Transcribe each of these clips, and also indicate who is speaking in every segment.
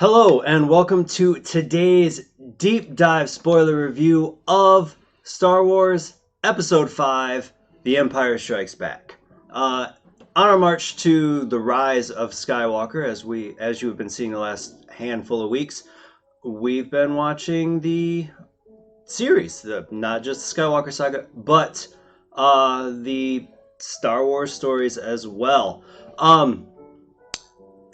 Speaker 1: Hello, and welcome to today's deep dive spoiler review of Star Wars Episode 5 The Empire Strikes Back. On our march to the rise of Skywalker, as you have been seeing the last handful of weeks, we've been watching the series, not just the Skywalker saga, but the Star Wars stories as well.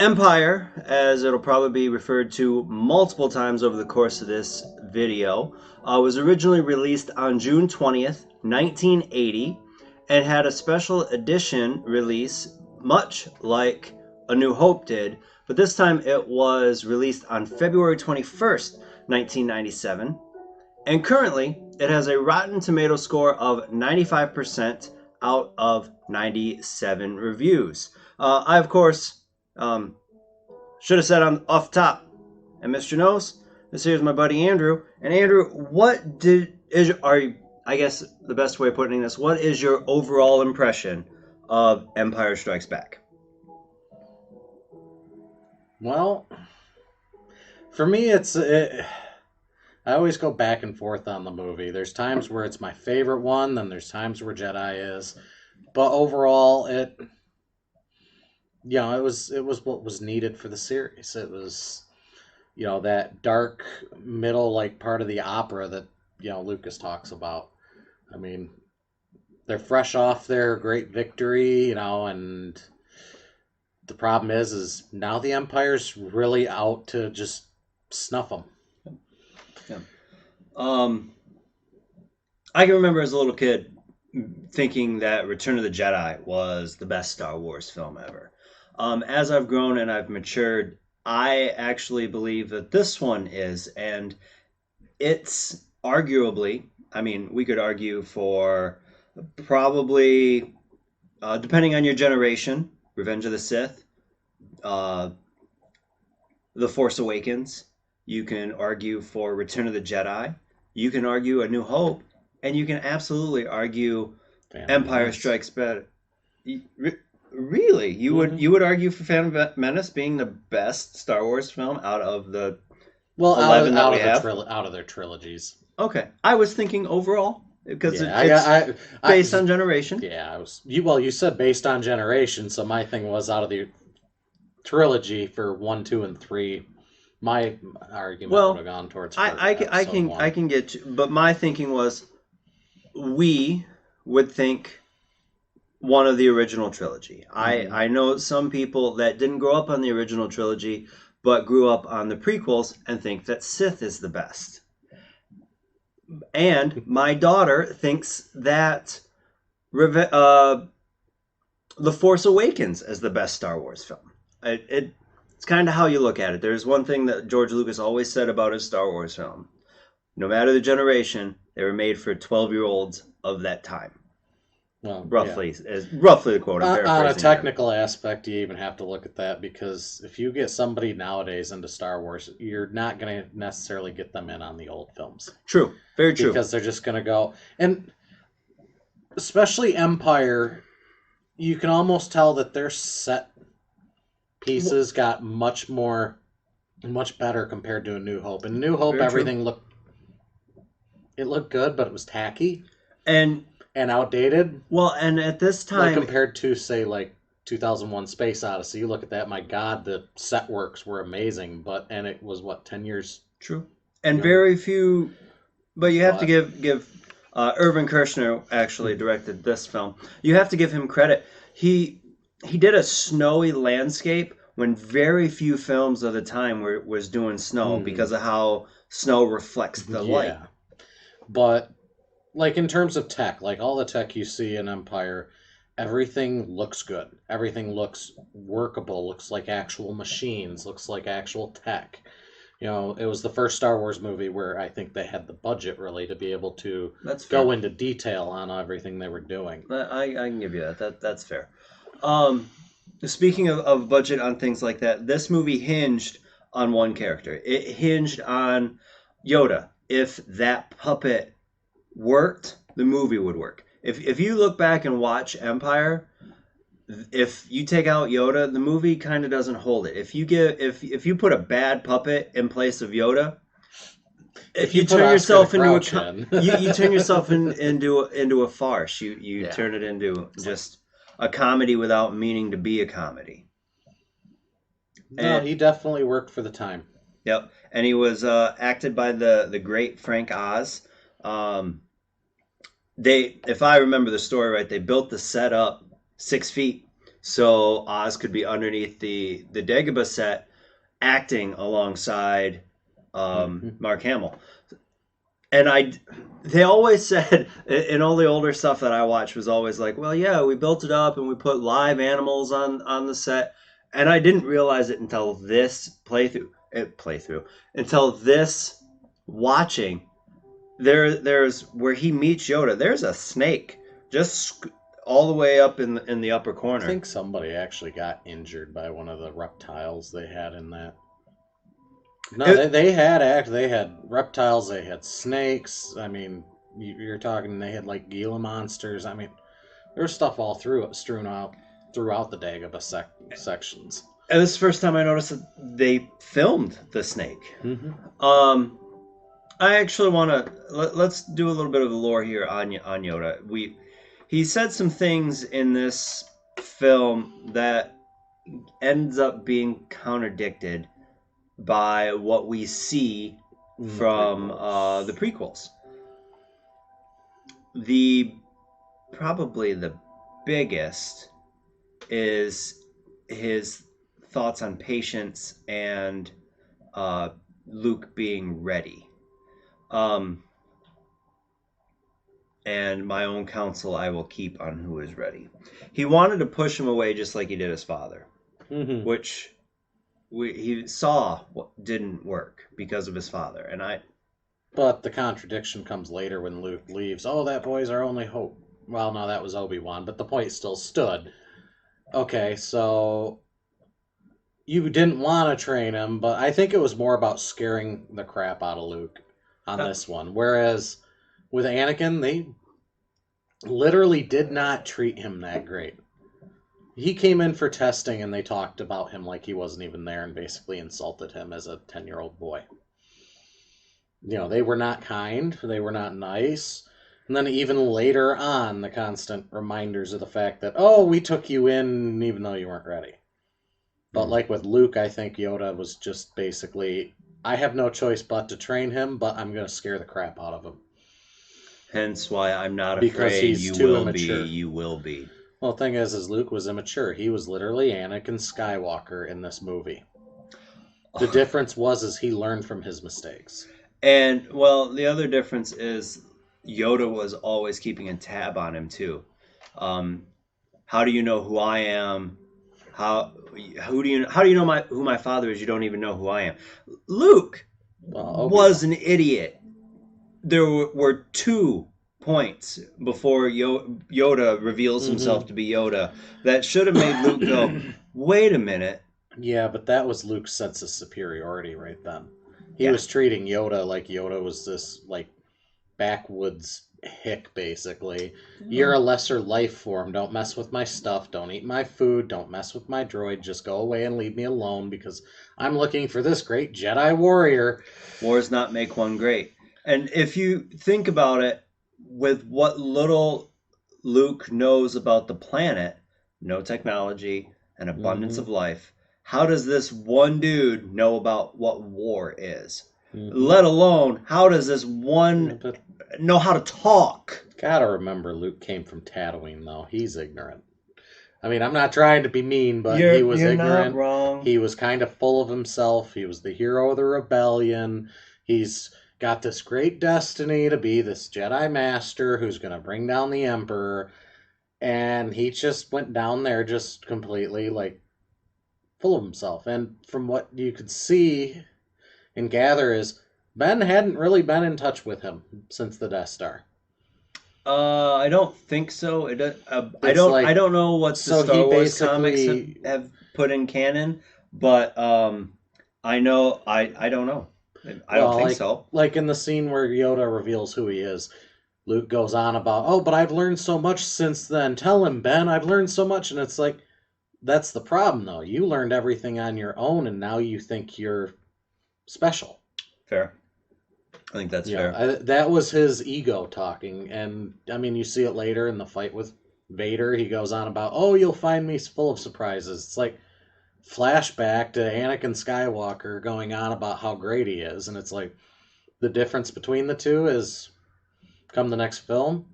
Speaker 1: Empire, as it'll probably be referred to multiple times over the course of this video, was originally released on June 20th, 1980, and had a special edition release, much like A New Hope did, but this time it was released on February 21st, 1997, and currently it has a Rotten Tomato score of 95% out of 97 reviews. I, of course, should have said off the top. And Mr. Knows, this here's my buddy Andrew. And Andrew, I guess the best way of putting this, what is your overall impression of Empire Strikes Back?
Speaker 2: Well, for me, I always go back and forth on the movie. There's times where it's my favorite one, then there's times where Jedi is. But overall, it was what was needed for the series. It was, that dark middle part of the opera that, Lucas talks about. I mean, they're fresh off their great victory, and the problem is now the Empire's really out to just snuff them.
Speaker 1: Yeah. I can remember as a little kid thinking that Return of the Jedi was the best Star Wars film ever. As I've grown and I've matured, I actually believe that this one is, and it's arguably, we could argue for probably, depending on your generation, Revenge of the Sith, The Force Awakens, you can argue for Return of the Jedi, you can argue A New Hope, and you can absolutely argue Empire Strikes Back. Really? You would argue for Phantom Menace being the best Star Wars film out of the 11 that we have?
Speaker 2: Out of their trilogies.
Speaker 1: Okay. I was thinking overall, because it's based on generation.
Speaker 2: Yeah, you said based on generation, so my thing was out of the trilogy for 1, 2, and 3. My argument would have gone towards
Speaker 1: I can get to, but my thinking was we would think one of the original trilogy. Mm-hmm. I know some people that didn't grow up on the original trilogy, but grew up on the prequels and think that Sith is the best. And my daughter thinks that The Force Awakens is the best Star Wars film. It's kind of how you look at it. There's one thing that George Lucas always said about his Star Wars film. No matter the generation, they were made for 12-year-olds of that time. Well, roughly the quote.
Speaker 2: On a technical aspect, you even have to look at that, because if you get somebody nowadays into Star Wars, you're not going to necessarily get them in on the old films.
Speaker 1: True. Very true.
Speaker 2: Because they're just going to go, and especially Empire, you can almost tell that their set pieces got much better compared to A New Hope. In A New Hope, everything looked good, but it was tacky. And outdated.
Speaker 1: Well, and at this time,
Speaker 2: compared to, say, 2001 Space Odyssey, you look at that, my God, the set works were amazing, and it was, 10 years?
Speaker 1: True. And very few, but you have to give Irvin Kershner actually directed this film. You have to give him credit. He did a snowy landscape when very few films of the time was doing snow, because of how snow reflects the light.
Speaker 2: But in terms of tech, all the tech you see in Empire, everything looks good. Everything looks workable, looks like actual machines, looks like actual tech. It was the first Star Wars movie where I think they had the budget, really, to be able to go into detail on everything they were doing.
Speaker 1: I can give you that. That's fair. Speaking of budget on things like that, this movie hinged on one character. It hinged on Yoda. If that puppet worked, the movie would work. If you look back and watch Empire, if you take out Yoda, the movie kind of doesn't hold it. If you put a bad puppet in place of Yoda,
Speaker 2: If
Speaker 1: you
Speaker 2: you put
Speaker 1: turn
Speaker 2: Oscar the
Speaker 1: yourself into
Speaker 2: Grouch in.
Speaker 1: you turn yourself into a farce. You
Speaker 2: Yeah.
Speaker 1: turn it into just a comedy without meaning to be a comedy.
Speaker 2: No,
Speaker 1: And
Speaker 2: he definitely worked for the time.
Speaker 1: yep, and he was acted by the great Frank Oz. Um, if I remember the story right, they built the set up 6 feet so Oz could be underneath the Dagobah set, acting alongside
Speaker 2: Mm-hmm.
Speaker 1: Mark Hamill. And they always said in all the older stuff that I watched was always like, well, yeah, we built it up and we put live animals on the set, and I didn't realize it until this playthrough until this watching. There's where he meets Yoda. There's a snake just all the way up in the upper
Speaker 2: I
Speaker 1: corner.
Speaker 2: think somebody actually got injured by one of the reptiles they had in that. No, they had reptiles, they had snakes. I mean, you're talking they had like Gila monsters. I mean, there's stuff all strewn out throughout the Dagobah sections.
Speaker 1: And this is the first time I noticed that they filmed the snake.
Speaker 2: Mm-hmm.
Speaker 1: I actually want to let's do a little bit of the lore here on Yoda. He said some things in this film that ends up being contradicted by what we see from the prequels. The probably the biggest is his thoughts on patience and Luke being ready. And my own counsel I will keep on who is ready. He wanted to push him away just like he did his father,
Speaker 2: Mm-hmm.
Speaker 1: which he saw didn't work because of his father. And
Speaker 2: But the contradiction comes later when Luke leaves. Oh, that boy's our only hope. Well, no, that was Obi-Wan, but the point still stood. Okay, so you didn't want to train him, but I think it was more about scaring the crap out of Luke on this one. Whereas with Anakin, they literally did not treat him that great. He came in for testing and they talked about him like he wasn't even there and basically insulted him as a 10-year-old boy. You know, they were not kind, they were not nice. And then even later on, the constant reminders of the fact that, oh, we took you in even though you weren't ready. But like with Luke, I think Yoda was just basically, I have no choice but to train him, but I'm going to scare the crap out of him.
Speaker 1: Hence why I'm not
Speaker 2: Because
Speaker 1: afraid.
Speaker 2: he's
Speaker 1: You
Speaker 2: too
Speaker 1: will
Speaker 2: immature.
Speaker 1: be. You will be.
Speaker 2: Well, the thing is Luke was immature. He was literally Anakin Skywalker in this movie. The difference is he learned from his mistakes.
Speaker 1: And well, the other difference is Yoda was always keeping a tab on him too. How do you know who I am? How do you know who my father is? You don't even know who I am. Luke was an idiot. There were 2 points before Yoda reveals himself to be Yoda that should have made Luke go, wait a minute.
Speaker 2: Yeah, but that was Luke's sense of superiority right then. He was treating Yoda like Yoda was this like backwoods hick, basically. You're a lesser life form. Don't mess with my stuff. Don't eat my food. Don't mess with my droid. Just go away and leave me alone because I'm looking for this great Jedi warrior.
Speaker 1: Wars not make one great. And if you think about it, with what little Luke knows about the planet, no technology, an abundance of life, how does this one dude know about what war is? Let alone, how does this one know how to talk?
Speaker 2: Gotta remember, Luke came from Tatooine, though. He's ignorant. I mean, I'm not trying to be mean, but he was ignorant.
Speaker 1: Not wrong.
Speaker 2: He was kind of full of himself. He was the hero of the rebellion. He's got this great destiny to be this Jedi Master who's going to bring down the Emperor. And he just went down there just completely, like, full of himself. And from what you could see and gather is Ben hadn't really been in touch with him since the Death Star.
Speaker 1: I don't think so. I don't know what the Star Wars comics have put in canon, but I know I don't know. I don't think so.
Speaker 2: Like in the scene where Yoda reveals who he is, Luke goes on about, oh, but I've learned so much since then. Tell him, Ben, I've learned so much. And it's like, that's the problem, though. You learned everything on your own, and now you think you're special.
Speaker 1: Fair. I think that's fair.
Speaker 2: That was his ego talking. And, I mean, you see it later in the fight with Vader. He goes on about, oh, you'll find me full of surprises. It's like flashback to Anakin Skywalker going on about how great he is. And it's like, the difference between the two is, come the next film,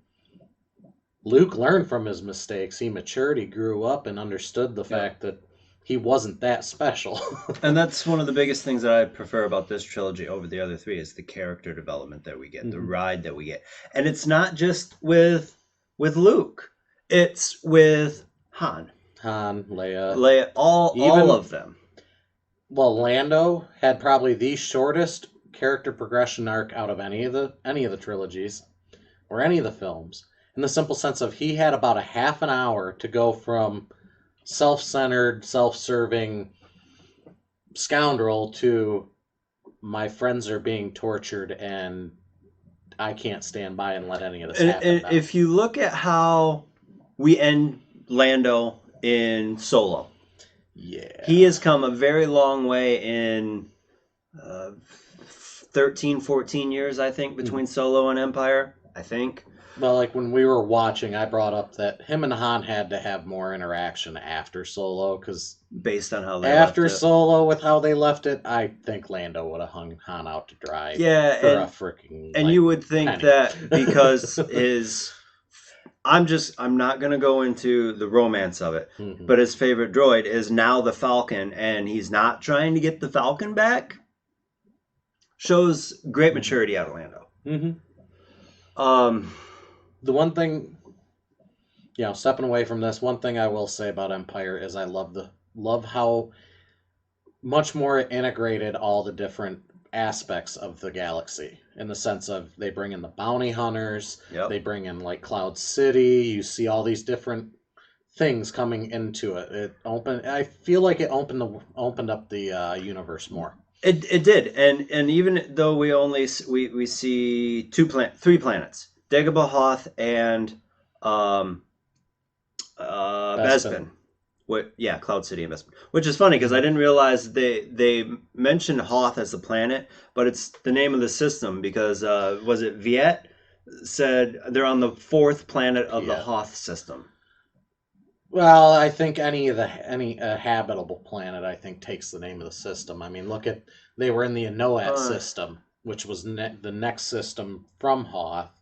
Speaker 2: Luke learned from his mistakes. He matured, he grew up, and understood the fact that he wasn't that special.
Speaker 1: And that's one of the biggest things that I prefer about this trilogy over the other three is the character development that we get, the ride that we get. And it's not just with Luke. It's with Han,
Speaker 2: Leia,
Speaker 1: all of them.
Speaker 2: Well, Lando had probably the shortest character progression arc out of any of the trilogies or any of the films, in the simple sense of he had about a half an hour to go from self-centered, self-serving scoundrel to my friends are being tortured and I can't stand by and let any of this happen.
Speaker 1: And if you look at how we end Lando in Solo, he has come a very long way in 13, 14 years, I think, between Solo and Empire, I think.
Speaker 2: Well, like when we were watching, I brought up that him and Han had to have more interaction after Solo, because
Speaker 1: based on how they
Speaker 2: after
Speaker 1: left it.
Speaker 2: Solo, with how they left it, I think Lando would have hung Han out to dry.
Speaker 1: Yeah,
Speaker 2: for a freaking.
Speaker 1: And you would think
Speaker 2: penny.
Speaker 1: that because I'm not gonna go into the romance of it, but his favorite droid is now the Falcon, and he's not trying to get the Falcon back. Shows great maturity out of Lando.
Speaker 2: The one thing, stepping away from this, one thing I will say about Empire is I love how much more integrated all the different aspects of the galaxy, in the sense of they bring in the bounty hunters, they bring in like Cloud City, you see all these different things coming into it. I feel like it opened up the universe more.
Speaker 1: It did, and even though we see three planets, Dagobah, Hoth, and Bespin. Cloud City and Bespin. Which is funny because I didn't realize they mentioned Hoth as the planet, but it's the name of the system because was it Viet said they're on the fourth planet of the Hoth system.
Speaker 2: Well, I think any habitable planet, I think, takes the name of the system. I mean, they were in the Anoat system, which was the next system from Hoth,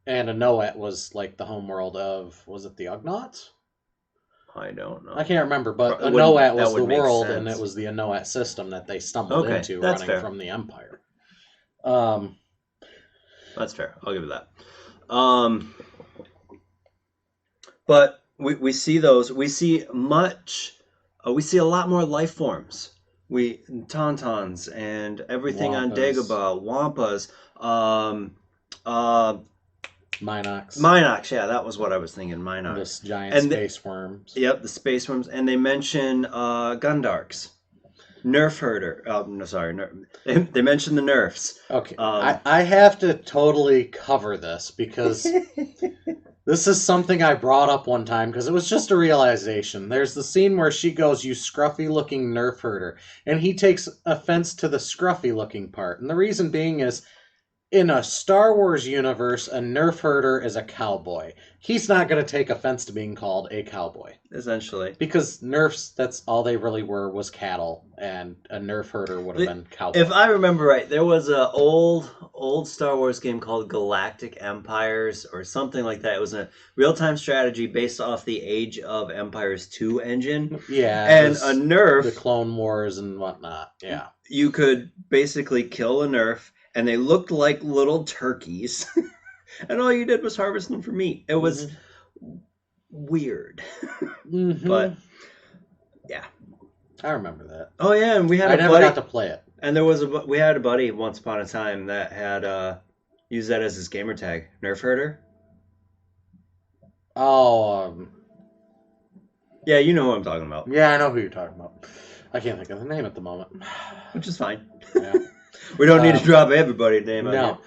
Speaker 2: and Anoat was like the homeworld of, was it the Ugnaughts?
Speaker 1: I don't know.
Speaker 2: I can't remember, but Anoat was the world, and it was the Anoat system that they stumbled into running from the Empire.
Speaker 1: That's fair. I'll give it that. But we see those. We see we see a lot more life forms. Tauntauns and everything
Speaker 2: Wampas.
Speaker 1: on Dagobah, Wampas,
Speaker 2: Minox,
Speaker 1: yeah, that was what I was thinking, Minox.
Speaker 2: This giant space worms.
Speaker 1: Yep, the space worms, and they mention Gundarks, Nerf Herder. No, sorry, they mentioned the Nerfs.
Speaker 2: Okay, I have to totally cover this because this is something I brought up one time because it was just a realization. There's the scene where she goes, "You scruffy-looking Nerf Herder," and he takes offense to the scruffy-looking part, and the reason being is, in a Star Wars universe, a Nerf Herder is a cowboy. He's not going to take offense to being called a cowboy.
Speaker 1: Essentially.
Speaker 2: Because Nerfs, that's all they really were, was cattle, and a Nerf Herder would have been cowboy.
Speaker 1: If I remember right, there was an old Star Wars game called Galactic Empires or something like that. It was a real-time strategy based off the Age of Empires 2 engine.
Speaker 2: Yeah.
Speaker 1: And a Nerf...
Speaker 2: The Clone Wars and whatnot, yeah.
Speaker 1: You could basically kill a Nerf, and they looked like little turkeys. And all you did was harvest them for meat. It was weird. But, yeah.
Speaker 2: I remember that.
Speaker 1: Oh, yeah, and we had
Speaker 2: I never got to play it.
Speaker 1: And we had a buddy once upon a time that had used that as his gamer tag. Nerf Herder?
Speaker 2: Oh,
Speaker 1: yeah, you know who I'm talking about.
Speaker 2: Yeah, I know who you're talking about. I can't think of the name at the moment.
Speaker 1: Which is fine.
Speaker 2: Yeah.
Speaker 1: We don't need to drop everybody's name on here.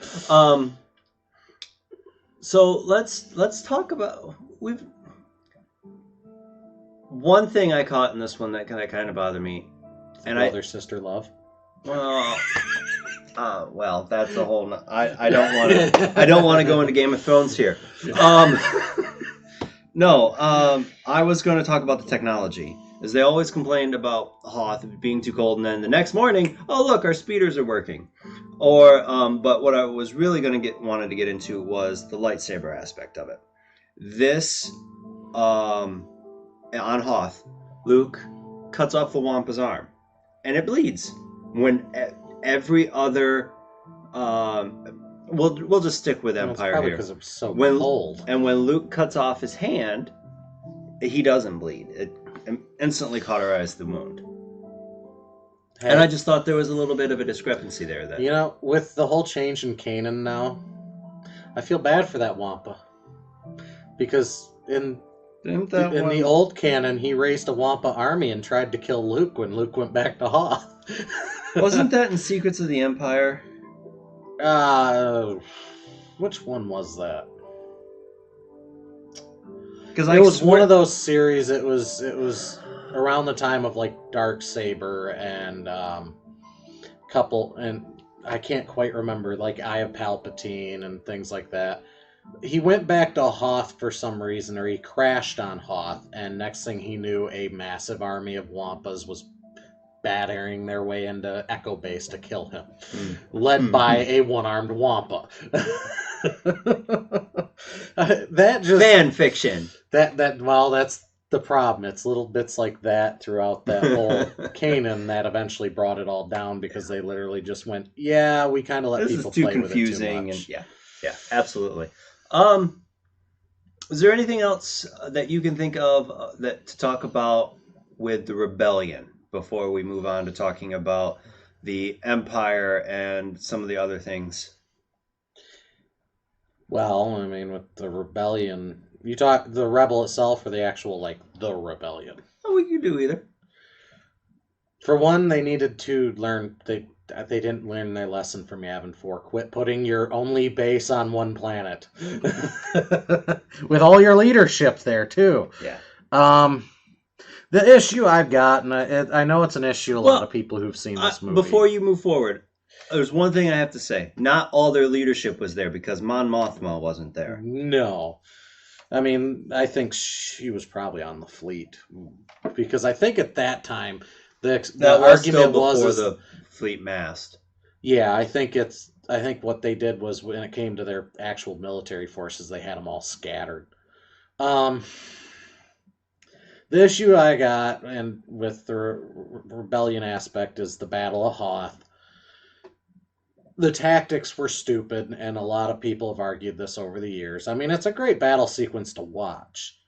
Speaker 1: So let's talk about one thing I caught in this one that kind of bothered me, and
Speaker 2: Brother sister love.
Speaker 1: Well, that's a whole. I don't want to. I don't want to go into Game of Thrones here. No. I was going to talk about the technology, as they always complained about Hoth being too cold, and then the next morning, oh look, our speeders are working. But what I was really wanted to get into was the lightsaber aspect of it. This, on Hoth, Luke cuts off the Wampa's arm, and it bleeds. When every other, we'll just stick with Empire
Speaker 2: probably
Speaker 1: here.
Speaker 2: Because it's so cold.
Speaker 1: And when Luke cuts off his hand, he doesn't bleed. It instantly cauterized the wound. Hey. And I just thought there was a little bit of a discrepancy there. That
Speaker 2: with the whole change in Kanan now, I feel bad for that Wampa, because in the old canon, he raised a Wampa army and tried to kill Luke when Luke went back to Hoth.
Speaker 1: Wasn't that in Secrets of the Empire?
Speaker 2: Which one was that?
Speaker 1: Because
Speaker 2: it was one of those series. It was around the time of like Darksaber and and I can't quite remember, like Eye of Palpatine and things like that. He went back to Hoth for some reason, or he crashed on Hoth, and next thing he knew, a massive army of Wampas was battering their way into Echo Base to kill him, led by a one-armed Wampa. That just
Speaker 1: fan fiction.
Speaker 2: That's the problem. It's little bits like that throughout that whole Kanan that eventually brought it all down, because they literally just went, yeah, we kind of let people play with it too much.
Speaker 1: And yeah, absolutely. Is there anything else that you can think of to talk about with the rebellion before we move on to talking about the Empire and some of the other things?
Speaker 2: Well, I mean, with the rebellion, you talk the rebel itself or the actual, like, the rebellion?
Speaker 1: Oh, we can do either.
Speaker 2: For one, they needed to learn, they didn't learn their lesson from Yavin 4. Quit putting your only base on one planet. With all your leadership there, too.
Speaker 1: Yeah.
Speaker 2: The issue I've got, and I know it's an issue a lot of people who've seen this movie.
Speaker 1: Before you move forward, there's one thing I have to say. Not all their leadership was there, because Mon Mothma wasn't there.
Speaker 2: No. I mean, I think she was probably on the fleet. Because I think at that time, the argument was
Speaker 1: the fleet mast.
Speaker 2: Yeah, I think what they did was, when it came to their actual military forces, they had them all scattered. The issue I got, and with the rebellion aspect, is the Battle of Hoth. The tactics were stupid, and a lot of people have argued this over the years. I mean, it's a great battle sequence to watch.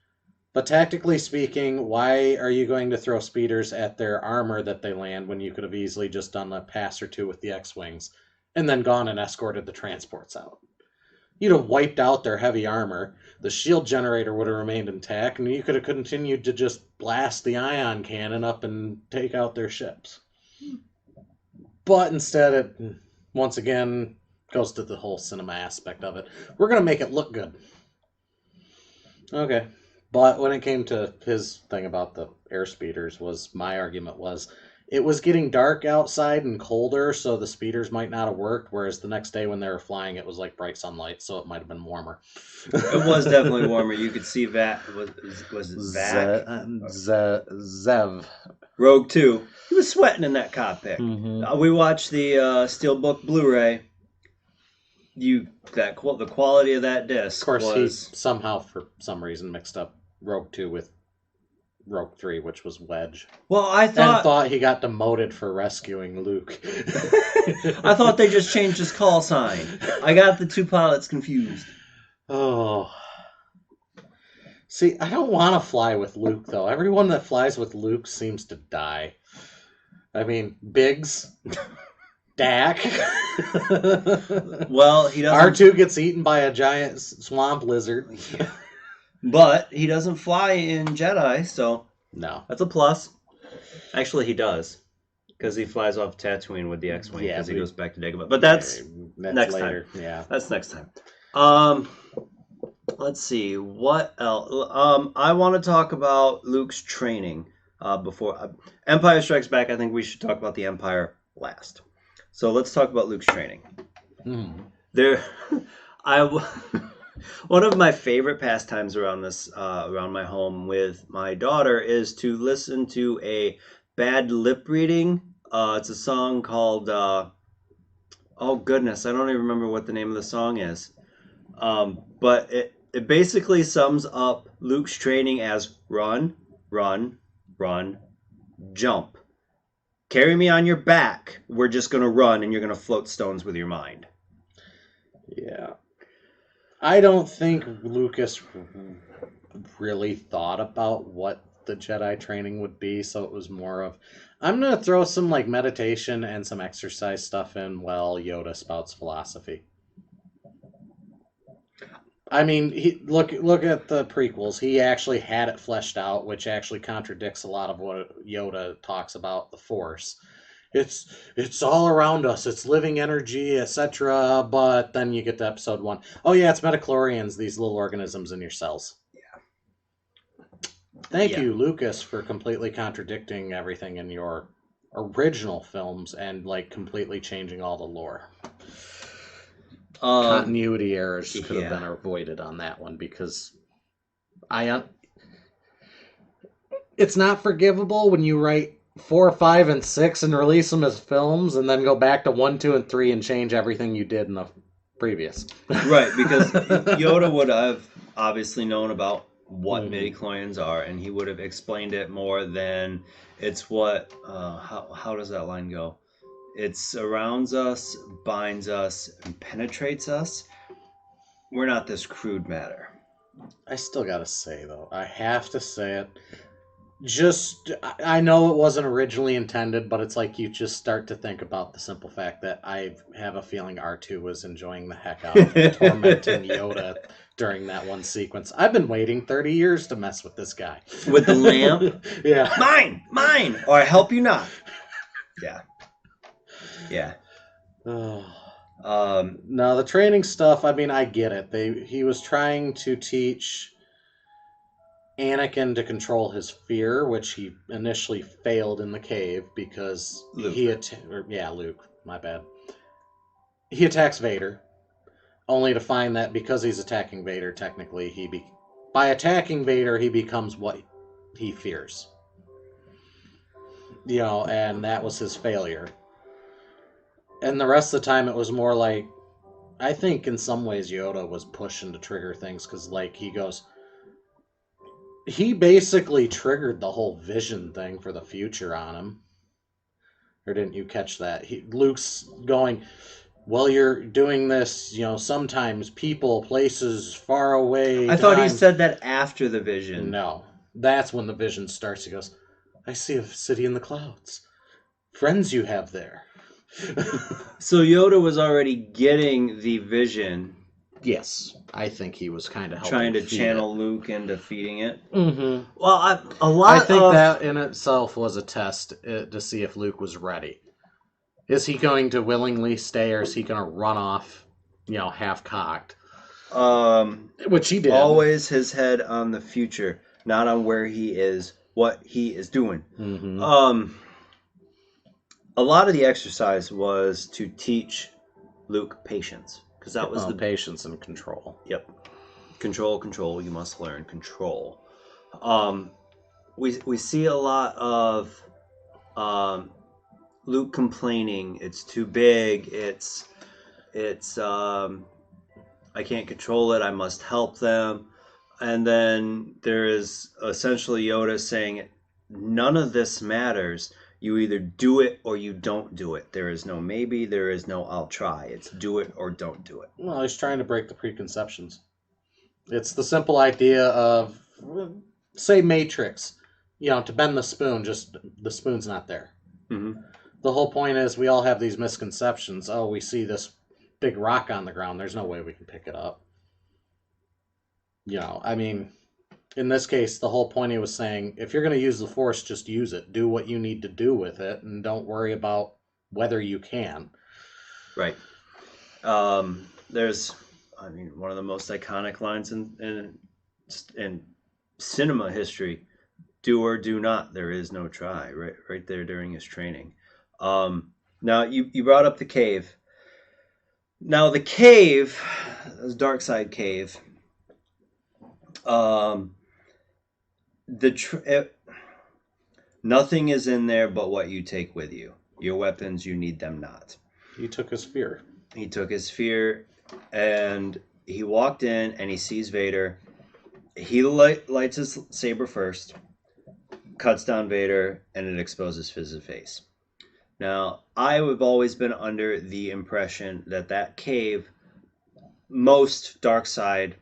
Speaker 2: But tactically speaking, why are you going to throw speeders at their armor that they land when you could have easily just done a pass or two with the X-Wings and then gone and escorted the transports out? You'd have wiped out their heavy armor, the shield generator would have remained intact, and you could have continued to just blast the ion cannon up and take out their ships. But instead, it, once again, goes to the whole cinema aspect of it. We're going to make it look good. Okay. But when it came to his thing about the air speeders, my argument was, it was getting dark outside and colder, so the speeders might not have worked, whereas the next day when they were flying, it was like bright sunlight, so it might have been warmer.
Speaker 1: It was definitely warmer. You could see was it Vac?
Speaker 2: Zev.
Speaker 1: Rogue 2. He was sweating in that cockpit.
Speaker 2: Mm-hmm.
Speaker 1: We watched the Steelbook Blu-ray. The quality of that disc.
Speaker 2: Of course, he somehow, for some reason, mixed up Rogue 2 with Rogue 3, which was Wedge.
Speaker 1: Well, I thought
Speaker 2: he got demoted for rescuing Luke.
Speaker 1: I thought they just changed his call sign. I got the two pilots confused.
Speaker 2: Oh. See, I don't want to fly with Luke, though. Everyone that flies with Luke seems to die. I mean, Biggs, Dak.
Speaker 1: Well, he doesn't.
Speaker 2: R2 gets eaten by a giant swamp lizard.
Speaker 1: Yeah. But he doesn't fly in Jedi, so
Speaker 2: no,
Speaker 1: that's a plus. Actually, he does, because he flies off Tatooine with the X-wing, because he goes back to Dagobah. But that's next
Speaker 2: later.
Speaker 1: time.
Speaker 2: Yeah,
Speaker 1: that's next time. Let's see what else. I want to talk about Luke's training before Empire Strikes Back. I think we should talk about the Empire last. So let's talk about Luke's training. There, I one of my favorite pastimes around around my home with my daughter is to listen to a bad lip reading. It's a song called oh goodness, I don't even remember what the name of the song is. But it basically sums up Luke's training as run, run, run, jump. Carry me on your back. We're just gonna run, and you're gonna float stones with your mind.
Speaker 2: Yeah. I don't think Lucas really thought about what the Jedi training would be, so it was more of, I'm going to throw some like meditation and some exercise stuff in while Yoda spouts philosophy. I mean, look at the prequels. He actually had it fleshed out, which actually contradicts a lot of what Yoda talks about the Force. It's all around us. It's living energy, etc. But then you get to episode 1. Oh yeah, it's metachlorians, these little organisms in your cells. Thank you, Lucas, for completely contradicting everything in your original films and like completely changing all the lore. Continuity errors could have been avoided on that one because it's not forgivable when you write 4, 5, and 6 and release them as films and then go back to 1, 2, and 3 and change everything you did in the previous.
Speaker 1: Right, because Yoda would have obviously known about what midichlorians are, and he would have explained it more than it's what. How does that line go? It surrounds us, binds us, and penetrates us. We're not this crude matter.
Speaker 2: I still gotta say though, I have to say it. Just, I know it wasn't originally intended, but it's like you just start to think about the simple fact that I have a feeling R2 was enjoying the heck out of tormenting Yoda during that one sequence. I've been waiting 30 years to mess with this guy.
Speaker 1: With the lamp?
Speaker 2: Yeah.
Speaker 1: Mine! Or I help you not. Yeah. Yeah.
Speaker 2: No, the training stuff, I mean, I get it. He was trying to teach Anakin to control his fear, which he initially failed in the cave because Luke, my bad. He attacks Vader, only to find that because he's attacking Vader, technically by attacking Vader, he becomes what he fears. And that was his failure. And the rest of the time, it was more like, I think in some ways Yoda was pushing to trigger things because, like, he basically triggered the whole vision thing for the future on him. Or didn't you catch that? Luke's going, well, you're doing this, sometimes people, places, far away.
Speaker 1: I thought he said that after the vision.
Speaker 2: No. That's when the vision starts. He goes, I see a city in the clouds. Friends you have there.
Speaker 1: So Yoda was already getting the vision.
Speaker 2: Yes, I think he was kind of
Speaker 1: trying to channel Luke into feeding it.
Speaker 2: Mm-hmm.
Speaker 1: Well,
Speaker 2: I think that in itself was a test to see if Luke was ready. Is he going to willingly stay, or is he going to run off, half-cocked? Which he did.
Speaker 1: Always his head on the future, not on where he is, what he is doing.
Speaker 2: Mm-hmm.
Speaker 1: A lot of the exercise was to teach Luke patience, because that was the
Speaker 2: patience and control.
Speaker 1: Yep, control. You must learn control. We see a lot of Luke complaining. It's too big. It's I can't control it. I must help them. And then there is essentially Yoda saying, none of this matters. You either do it or you don't do it. There is no maybe, there is no I'll try. It's do it or don't do it.
Speaker 2: Well, he's trying to break the preconceptions. It's the simple idea of, say, Matrix. To bend the spoon, just the spoon's not there.
Speaker 1: Mm-hmm.
Speaker 2: The whole point is we all have these misconceptions. Oh, we see this big rock on the ground. There's no way we can pick it up. I mean, in this case, the whole point he was saying, if you're going to use the Force, just use it. Do what you need to do with it, and don't worry about whether you can.
Speaker 1: Right. There's I mean, one of the most iconic lines in cinema history: "Do or do not. There is no try." Right there during his training. Now you brought up the cave. Now the cave, this dark side cave. Um, nothing is in there but what you take with you. Your weapons, you need them not.
Speaker 2: He took his fear.
Speaker 1: He took his fear, and he walked in, and he sees Vader. He lights his saber first, cuts down Vader, and it exposes his face. Now, I have always been under the impression that cave, most dark side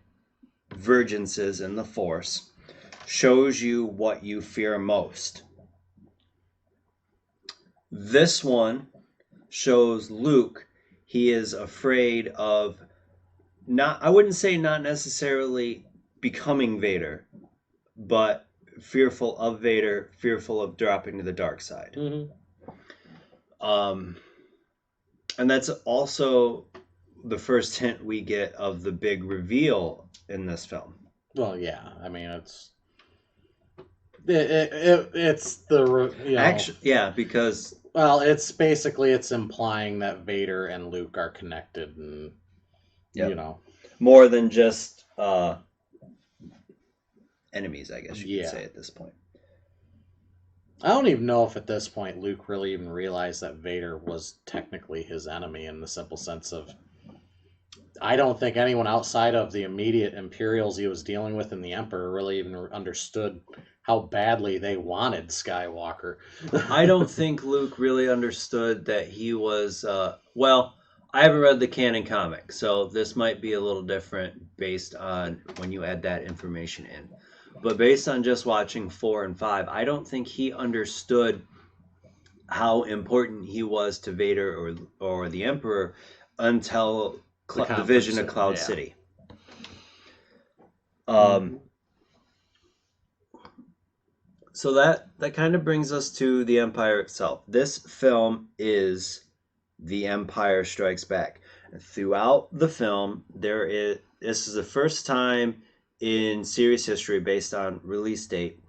Speaker 1: vergences in the Force, shows you what you fear most. This one shows Luke. He is afraid of I wouldn't say not necessarily becoming Vader, but fearful of Vader, fearful of dropping to the dark side.
Speaker 2: Mm-hmm.
Speaker 1: And that's also the first hint we get of the big reveal in this film.
Speaker 2: Well, yeah. I mean, it's the
Speaker 1: actually, yeah, because
Speaker 2: it's basically implying that Vader and Luke are connected, and
Speaker 1: more than just enemies, I guess you could say at this point.
Speaker 2: I don't even know if at this point Luke really even realized that Vader was technically his enemy, in the simple sense of, I don't think anyone outside of the immediate Imperials he was dealing with in the Emperor really even understood how badly they wanted Skywalker.
Speaker 1: I don't think Luke really understood that he was, I haven't read the canon comic, so this might be a little different based on when you add that information in. But based on just watching 4 and 5, I don't think he understood how important he was to Vader or the Emperor until the vision of Cloud City. So that kind of brings us to the Empire itself. This film is The Empire Strikes Back. Throughout the film, this is the first time in series history, based on release date,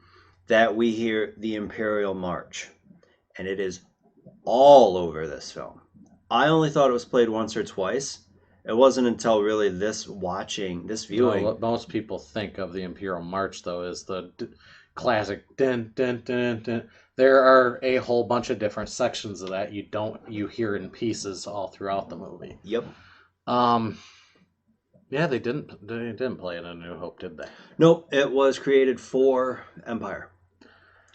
Speaker 1: that we hear the Imperial March. And it is all over this film. I only thought it was played once or twice. It wasn't until really this viewing.
Speaker 2: What most people think of the Imperial March, though, is the classic dun dun dun dun. There are a whole bunch of different sections of that you hear in pieces all throughout the movie.
Speaker 1: Yep.
Speaker 2: Yeah, they didn't play it in A New Hope, did they?
Speaker 1: Nope, it was created for Empire.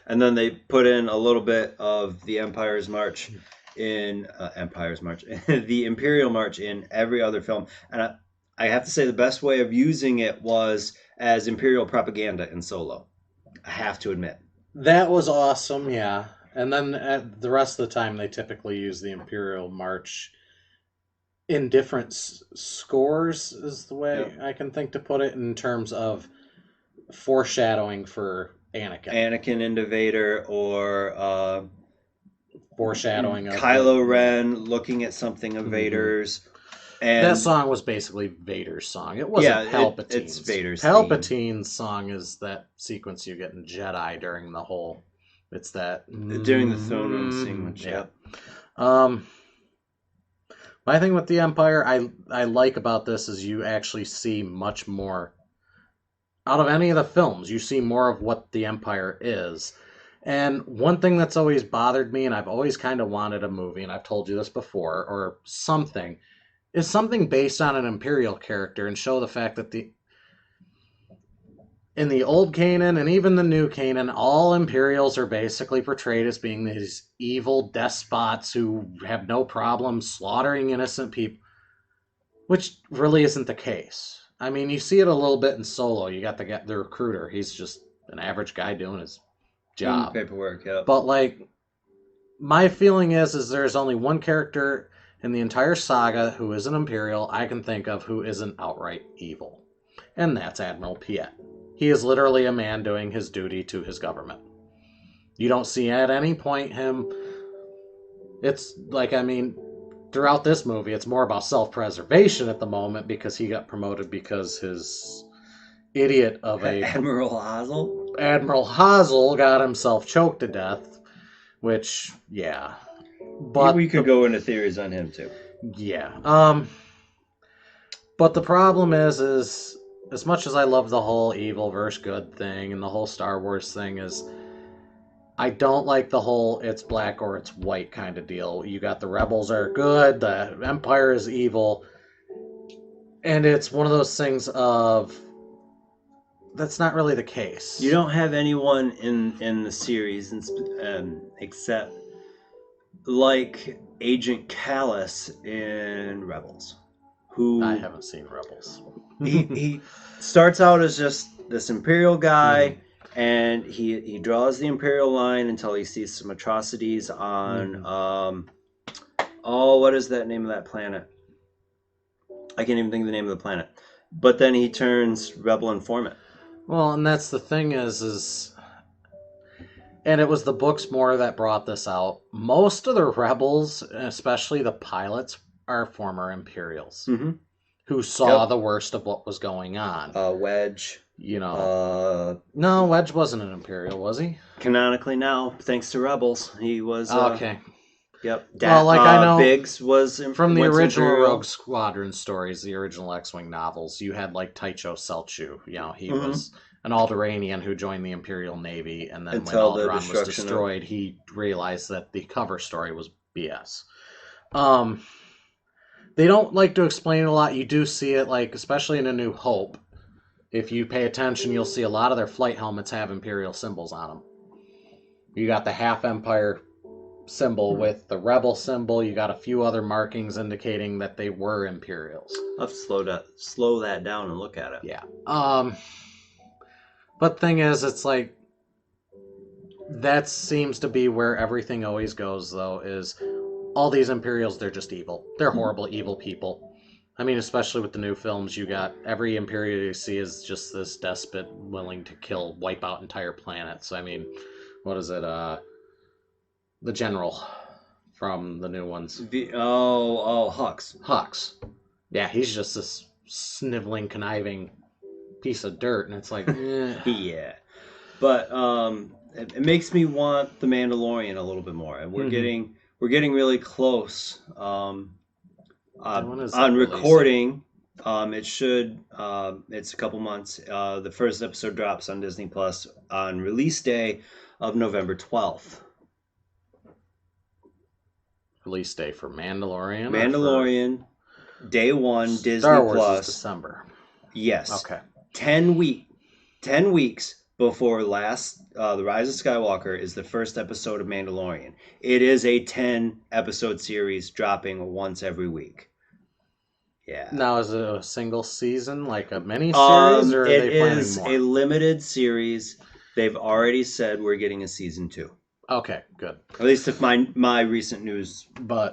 Speaker 1: And then they put in a little bit of the Empire's March in the Imperial March in every other film. And I have to say the best way of using it was as Imperial Propaganda in Solo. I have to admit.
Speaker 2: That was awesome, yeah. And then the rest of the time they typically use the Imperial March in different scores, is the way I can think to put it, in terms of foreshadowing for Anakin
Speaker 1: into Vader, or
Speaker 2: foreshadowing of
Speaker 1: Kylo Ren looking at something of Vader's. And
Speaker 2: that song was basically Vader's song. It wasn't Palpatine's.
Speaker 1: It's Vader's
Speaker 2: Palpatine's
Speaker 1: theme.
Speaker 2: Song is that sequence you get in Jedi during the whole. It's that
Speaker 1: during the throne room sequence.
Speaker 2: Yeah. My thing with the Empire, I like about this is you actually see much more. Out of any of the films, you see more of what the Empire is. And one thing that's always bothered me, and I've always kind of wanted a movie, and I've told you this before, or something, is something based on an Imperial character and show the fact that in the old canon and even the new canon, all Imperials are basically portrayed as being these evil despots who have no problem slaughtering innocent people, which really isn't the case. I mean, you see it a little bit in Solo. You got the recruiter. He's just an average guy doing his job.
Speaker 1: Paperwork, yeah.
Speaker 2: But, my feeling is there's only one character in the entire saga who is an Imperial I can think of who isn't outright evil. And that's Admiral Piet. He is literally a man doing his duty to his government. You don't see at any point him... It's throughout this movie, it's more about self-preservation at the moment because he got promoted because his idiot of a
Speaker 1: Admiral Hazel?
Speaker 2: Admiral Hazel got himself choked to death, which, yeah. But
Speaker 1: we could go into theories on him, too.
Speaker 2: Yeah. But the problem is as much as I love the whole evil versus good thing and the whole Star Wars thing is, I don't like the whole it's black or it's white kind of deal. You got the rebels are good, the Empire is evil, and it's one of those things of that's not really the case.
Speaker 1: You don't have anyone in the series except like Agent Callus in Rebels, who
Speaker 2: I haven't seen Rebels.
Speaker 1: he starts out as just this Imperial guy, and he draws the Imperial line until he sees some atrocities on what is that name of that planet? I can't even think of the name of the planet. But then he turns rebel informant.
Speaker 2: Well, and that's the thing is, and it was the books more that brought this out. Most of the rebels, especially the pilots, are former Imperials who saw the worst of what was going on.
Speaker 1: Wedge.
Speaker 2: You know. No, Wedge wasn't an Imperial, was he?
Speaker 1: Canonically now, thanks to Rebels. He was...
Speaker 2: okay.
Speaker 1: Yep.
Speaker 2: Well, like I know
Speaker 1: Biggs was
Speaker 2: from the original
Speaker 1: Imperial.
Speaker 2: Rogue Squadron stories, the original X-Wing novels, you had like Tycho Selchu. You know, he was an Alderaanian who joined the Imperial Navy, and then when Alderaan was destroyed, he realized that the cover story was BS. They don't like to explain a lot. You do see it, like especially in A New Hope. If you pay attention, you'll see a lot of their flight helmets have Imperial symbols on them. You got the half Empire symbol with the rebel symbol. You got a few other markings indicating that they were Imperials.
Speaker 1: I'll have to slow that down and look at it.
Speaker 2: Yeah. But thing is, it's like that seems to be where everything always goes, though, is all these Imperials, they're just evil. They're horrible, evil people. I mean, especially with the new films, you got every Imperial you see is just this despot willing to wipe out entire planets. I mean, what is it? The general from the new ones.
Speaker 1: Hux.
Speaker 2: Hux. Yeah, he's just this sniveling, conniving piece of dirt, and it's like,
Speaker 1: Yeah. But it makes me want the Mandalorian a little bit more, and we're getting really close. On recording, it's a couple months. The first episode drops on Disney Plus on release day of November 12th.
Speaker 2: Release day for Mandalorian?
Speaker 1: Mandalorian, day one, Disney
Speaker 2: Star Wars
Speaker 1: Plus.
Speaker 2: Is December.
Speaker 1: Yes.
Speaker 2: Okay.
Speaker 1: 10 weeks before The Rise of Skywalker is the first episode of Mandalorian. It is a 10-episode series dropping once every week. Yeah.
Speaker 2: Now, is it a single season, like a mini-series, or are they planning more?
Speaker 1: It is a limited series. They've already said we're getting a season 2.
Speaker 2: Okay, good.
Speaker 1: At least if my recent news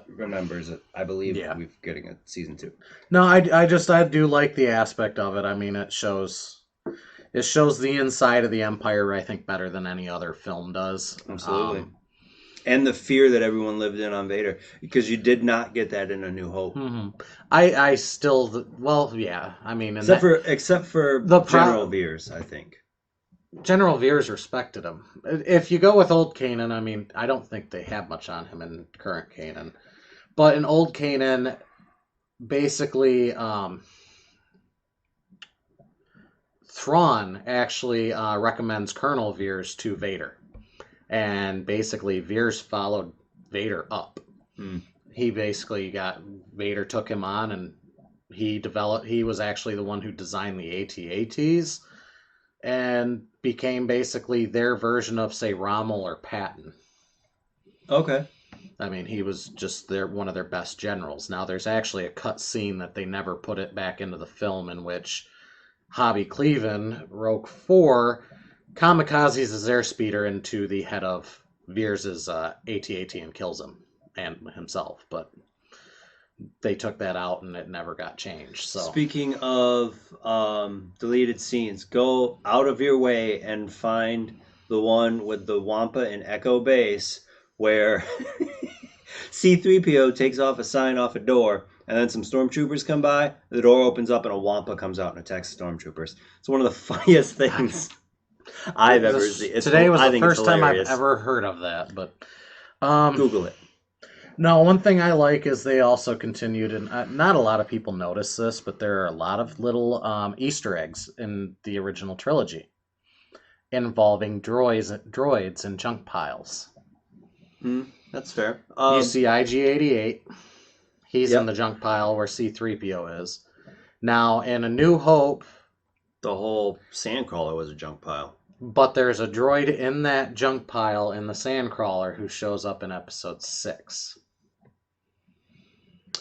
Speaker 1: remembers it, I believe we're getting a season 2.
Speaker 2: No, I do like the aspect of it. I mean, it shows the inside of the Empire, I think, better than any other film does.
Speaker 1: Absolutely. And the fear that everyone lived in on Vader, because you did not get that in A New Hope.
Speaker 2: I still, well, yeah. I mean,
Speaker 1: except for General Veers, I think.
Speaker 2: General Veers respected him. If you go with Old Kanan, I mean, I don't think they have much on him in current Kanan. But in Old Kanan, basically, Thrawn actually recommends Colonel Veers to Vader. And basically, Veers followed Vader up. He basically Vader took him on, and he was actually the one who designed the AT-ATs. And became basically their version of, say, Rommel or Patton.
Speaker 1: Okay.
Speaker 2: I mean, he was just one of their best generals. Now, there's actually a cut scene that they never put it back into the film in which Hobby Cleaven, Rogue 4, kamikazes his airspeeder into the head of Veers' AT-AT and kills him and himself. But they took that out and it never got changed. So
Speaker 1: speaking of deleted scenes, go out of your way and find the one with the Wampa and Echo base where C-3PO takes off a sign off a door, and then some stormtroopers come by. The door opens up, and a Wampa comes out and attacks the stormtroopers. It's one of the funniest things I've ever seen.
Speaker 2: Today was
Speaker 1: I
Speaker 2: the
Speaker 1: think it's
Speaker 2: first time I've
Speaker 1: hilarious.
Speaker 2: ever heard of that, but
Speaker 1: Google it.
Speaker 2: no, one thing I like is they also continued, and not a lot of people notice this, but there are a lot of little Easter eggs in the original trilogy involving droids and junk piles.
Speaker 1: That's fair.
Speaker 2: You see IG-88. He's
Speaker 1: Yep.
Speaker 2: in the junk pile where C-3PO is. Now, in A New Hope,
Speaker 1: The whole sandcrawler was a junk pile.
Speaker 2: but there's a droid in that junk pile in the Sandcrawler who shows up in Episode 6.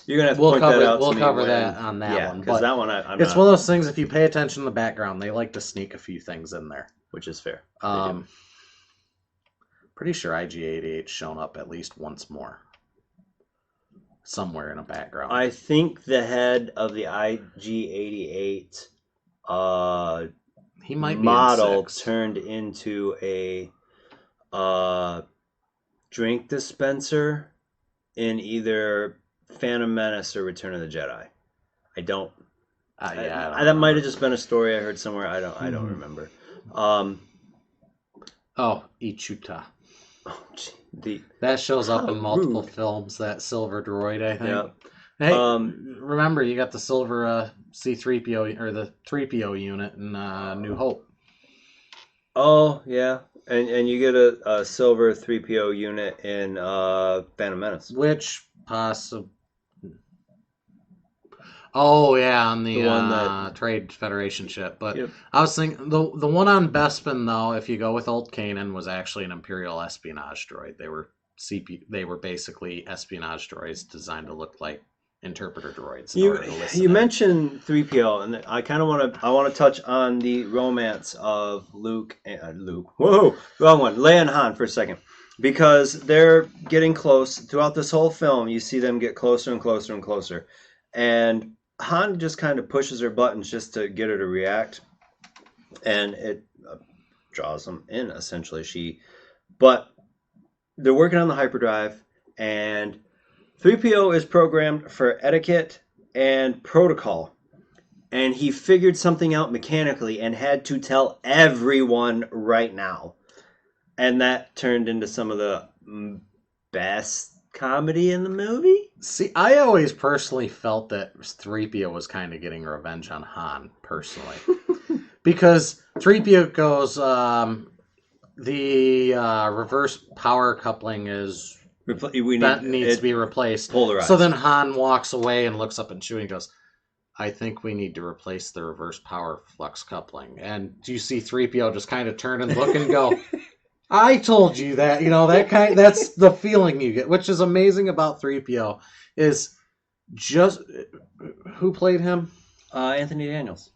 Speaker 1: You're gonna have to point that out.
Speaker 2: We'll
Speaker 1: to me
Speaker 2: cover
Speaker 1: when-
Speaker 2: that on that
Speaker 1: yeah,
Speaker 2: one.
Speaker 1: because
Speaker 2: But
Speaker 1: that one I'm
Speaker 2: it's
Speaker 1: not,
Speaker 2: one of those things. If you pay attention to the background, they like to sneak a few things in there.
Speaker 1: which is fair. They do.
Speaker 2: Pretty sure IG-88's shown up at least once more, somewhere in a background.
Speaker 1: I think the head of the IG-88
Speaker 2: he might be
Speaker 1: model
Speaker 2: in 6.
Speaker 1: turned into a drink dispenser in either Phantom Menace or Return of the Jedi. I don't.
Speaker 2: I don't
Speaker 1: that
Speaker 2: remember.
Speaker 1: might have just been a story I heard somewhere. I don't remember.
Speaker 2: Oh, Ichuta.
Speaker 1: Oh, gee,
Speaker 2: That shows up in
Speaker 1: How
Speaker 2: multiple
Speaker 1: rude.
Speaker 2: films. That silver droid, I think.
Speaker 1: Yeah.
Speaker 2: Hey,
Speaker 1: Um,
Speaker 2: remember you got the silver C-3PO or the 3PO unit in New Hope.
Speaker 1: Oh yeah, and you get a silver 3PO unit in Phantom Menace.
Speaker 2: Which possibly? Oh yeah, on the
Speaker 1: one that-
Speaker 2: Trade Federation ship. But
Speaker 1: Yep.
Speaker 2: I was thinking the one on Bespin though, if you go with Old Kanan, was actually an Imperial espionage droid. They were basically espionage droids designed to look like interpreter droids. in order to listen
Speaker 1: You
Speaker 2: in.
Speaker 1: mentioned 3PO, and I kind of want to touch on the romance of Luke. Whoa, wrong one. Leia and Han for a second, because they're getting close throughout this whole film. You see them get closer and closer and closer, and Han just kind of pushes her buttons just to get her to react, and it draws them in essentially. But they're working on the hyperdrive, and 3PO is programmed for etiquette and protocol, and he figured something out mechanically and had to tell everyone right now, and that turned into some of the best comedy in the movie.
Speaker 2: See, I always personally felt that 3PO was kind of getting revenge on Han, personally. Because 3PO goes, the reverse power coupling needs to be replaced.
Speaker 1: Polarized.
Speaker 2: So then Han walks away and looks up at Chewie and goes, I think we need to replace the reverse power flux coupling. And you see 3PO just kind of turn and look and go, I told you that, that's the feeling you get, which is amazing about 3PO is just who played him?
Speaker 1: Anthony Daniels.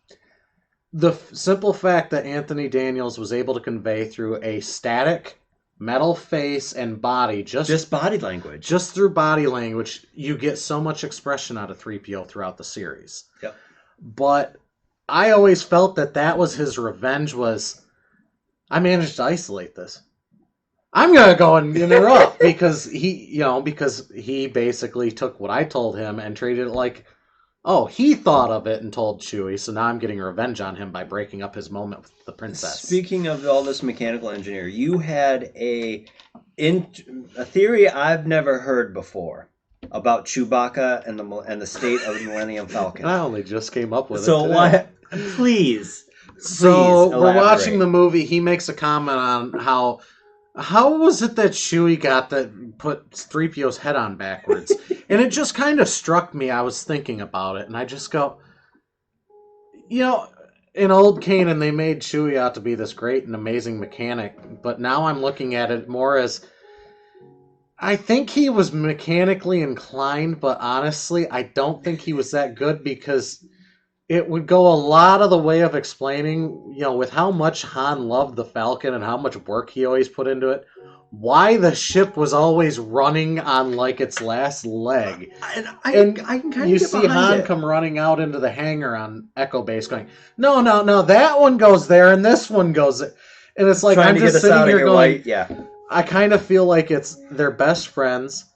Speaker 2: The simple fact that Anthony Daniels was able to convey through a static metal face and body,
Speaker 1: just body language,
Speaker 2: just through body language, you get so much expression out of 3PO throughout the series.
Speaker 1: Yep.
Speaker 2: But I always felt that was his revenge. I managed to isolate this. I'm gonna go and interrupt because he basically took what I told him and treated it like, oh, he thought of it and told Chewie, so now I'm getting revenge on him by breaking up his moment with the princess.
Speaker 1: Speaking of all this mechanical engineer, you had a theory I've never heard before about Chewbacca and the state of the Millennium Falcon.
Speaker 2: I only just came up with it.
Speaker 1: So
Speaker 2: today.
Speaker 1: what? Please.
Speaker 2: So we're
Speaker 1: elaborate.
Speaker 2: watching the movie. He makes a comment on how was it that Chewie got that put 3PO's head on backwards? And it just kind of struck me. I was thinking about it, and I just go, in Old Kanan, they made Chewie out to be this great and amazing mechanic, but now I'm looking at it more as, I think he was mechanically inclined, but honestly, I don't think he was that good because it would go a lot of the way of explaining, with how much Han loved the Falcon and how much work he always put into it, why the ship was always running on like its last leg.
Speaker 1: I can kind of
Speaker 2: you
Speaker 1: get
Speaker 2: see
Speaker 1: behind
Speaker 2: Han
Speaker 1: it.
Speaker 2: come running out into the hangar on Echo Base going, no, that one goes there and this one goes there. And it's like,
Speaker 1: Trying
Speaker 2: I'm
Speaker 1: to
Speaker 2: just
Speaker 1: get us
Speaker 2: sitting
Speaker 1: out of
Speaker 2: here
Speaker 1: here,
Speaker 2: going,
Speaker 1: White. Yeah.
Speaker 2: I kind of feel like they're best friends.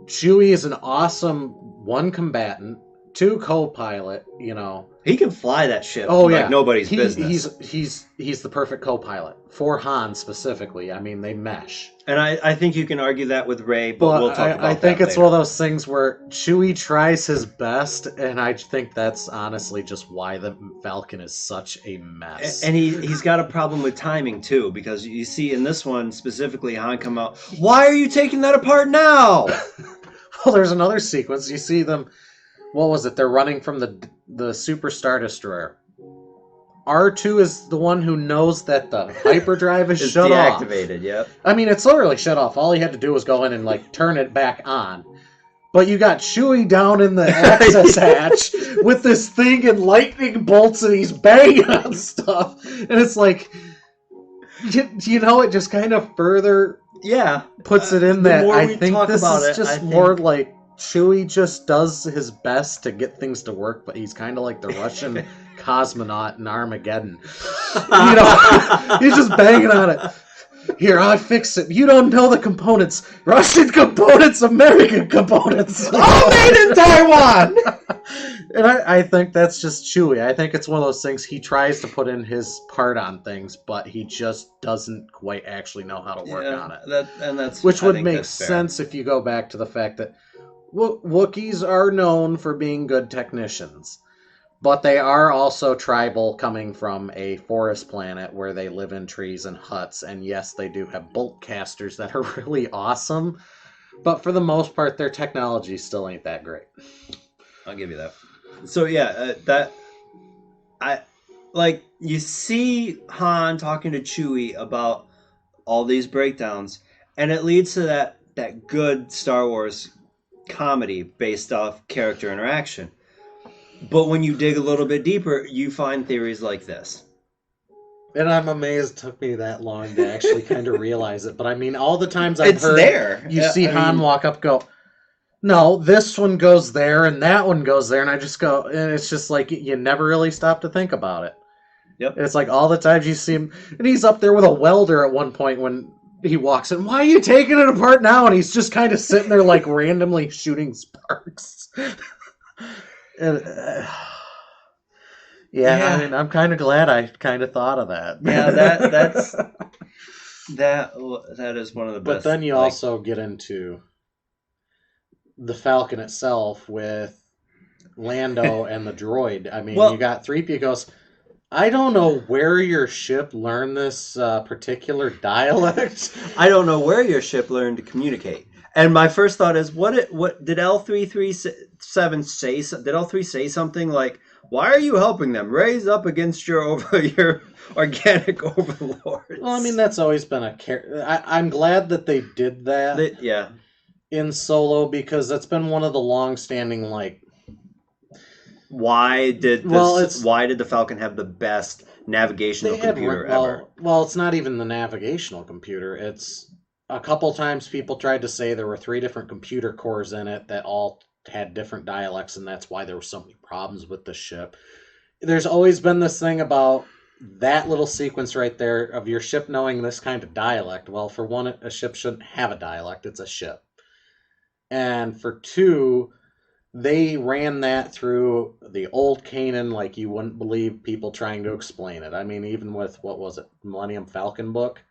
Speaker 2: Chewie is an awesome one combatant, two co-pilot, you know.
Speaker 1: He can fly that ship
Speaker 2: Oh
Speaker 1: like
Speaker 2: yeah,
Speaker 1: nobody's business.
Speaker 2: He's the perfect co-pilot for Han specifically. I mean, they mesh.
Speaker 1: And I think you can argue that with Rey, but
Speaker 2: Well,
Speaker 1: we'll talk about
Speaker 2: I think
Speaker 1: that
Speaker 2: it's
Speaker 1: later.
Speaker 2: one of those things where Chewie tries his best, and I think that's honestly just why the Falcon is such a mess.
Speaker 1: And he's got a problem with timing too, because you see in this one specifically, Han come out. Why are you taking that apart now?
Speaker 2: Well, there's another sequence. You see them. What was it? They're running from the Super Star Destroyer. R2 is the one who knows that the hyperdrive is shut
Speaker 1: deactivated,
Speaker 2: off.
Speaker 1: Yep.
Speaker 2: I mean, it's literally shut off. All he had to do was go in and like turn it back on. But you got Chewie down in the access hatch with this thing and lightning bolts, and he's banging on stuff. And it's like, you know, it just kind of further puts it in that I think this is just more like Chewie just does his best to get things to work, but he's kind of like the Russian cosmonaut in Armageddon. You know, he's just banging on it. Here, I fix it. You don't know the components. Russian components, American components. All made in Taiwan! And I think that's just Chewie. I think it's one of those things he tries to put in his part on things, but he just doesn't quite actually know how to work on it. Which would make sense if you go back to the fact that Wookiees are known for being good technicians. But they are also tribal, coming from a forest planet where they live in trees and huts. And yes, they do have bolt casters that are really awesome. But for the most part, their technology still ain't that great.
Speaker 1: I'll give you that. So yeah, you see Han talking to Chewie about all these breakdowns, and it leads to that good Star Wars comedy based off character interaction. But when you dig a little bit deeper, you find theories like this.
Speaker 2: And I'm amazed it took me that long to actually kind of realize it. But I mean, all the times I've heard you see Han walk up, go, no, this one goes there and that one goes there. And I just go, and it's just like, you never really stop to think about it.
Speaker 1: Yep.
Speaker 2: It's like all the times you see him, and he's up there with a welder at one point when he walks in. Why are you taking it apart now? And he's just kind of sitting there like randomly shooting sparks. And, I mean, I'm kind of glad I kind of thought of that.
Speaker 1: Yeah, that is one of the best.
Speaker 2: But then you also get into the Falcon itself with Lando and the droid. I mean, you got Threepios goes, I don't know where your ship learned this particular dialect.
Speaker 1: I don't know where your ship learned to communicate. And my first thought is, what did L337 say? Did L3 say something like, "Why are you helping them? Raise up against your organic overlords"?
Speaker 2: Well, I mean, that's always been I'm glad that they did that. In Solo, because that's been one of the long-standing
Speaker 1: Why did the Falcon have the best navigational computer ever?
Speaker 2: Well, it's not even the navigational computer. It's a couple times people tried to say there were 3 different computer cores in it that all had different dialects, and that's why there were so many problems with the ship. There's always been this thing about that little sequence right there of your ship knowing this kind of dialect. Well, for one, a ship shouldn't have a dialect. It's a ship. And for 2, they ran that through the old Kanan like you wouldn't believe, people trying to explain it. I mean, even with, what was it, Millennium Falcon book?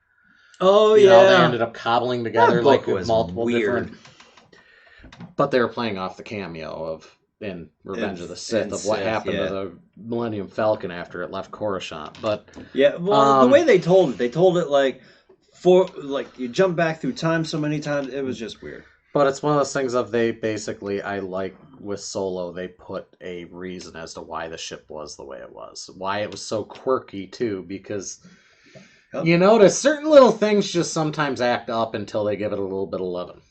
Speaker 1: Oh,
Speaker 2: you know, they ended up cobbling together
Speaker 1: that
Speaker 2: like
Speaker 1: book was
Speaker 2: multiple
Speaker 1: weird.
Speaker 2: different... But they were playing off the cameo in Revenge of the Sith of what happened to the Millennium Falcon after it left Coruscant. But
Speaker 1: the way they told it like you jump back through time so many times, it was just weird.
Speaker 2: But it's one of those things of I like with Solo, they put a reason as to why the ship was the way it was. Why it was so quirky, too, because you notice certain little things just sometimes act up until they give it a little bit of loving.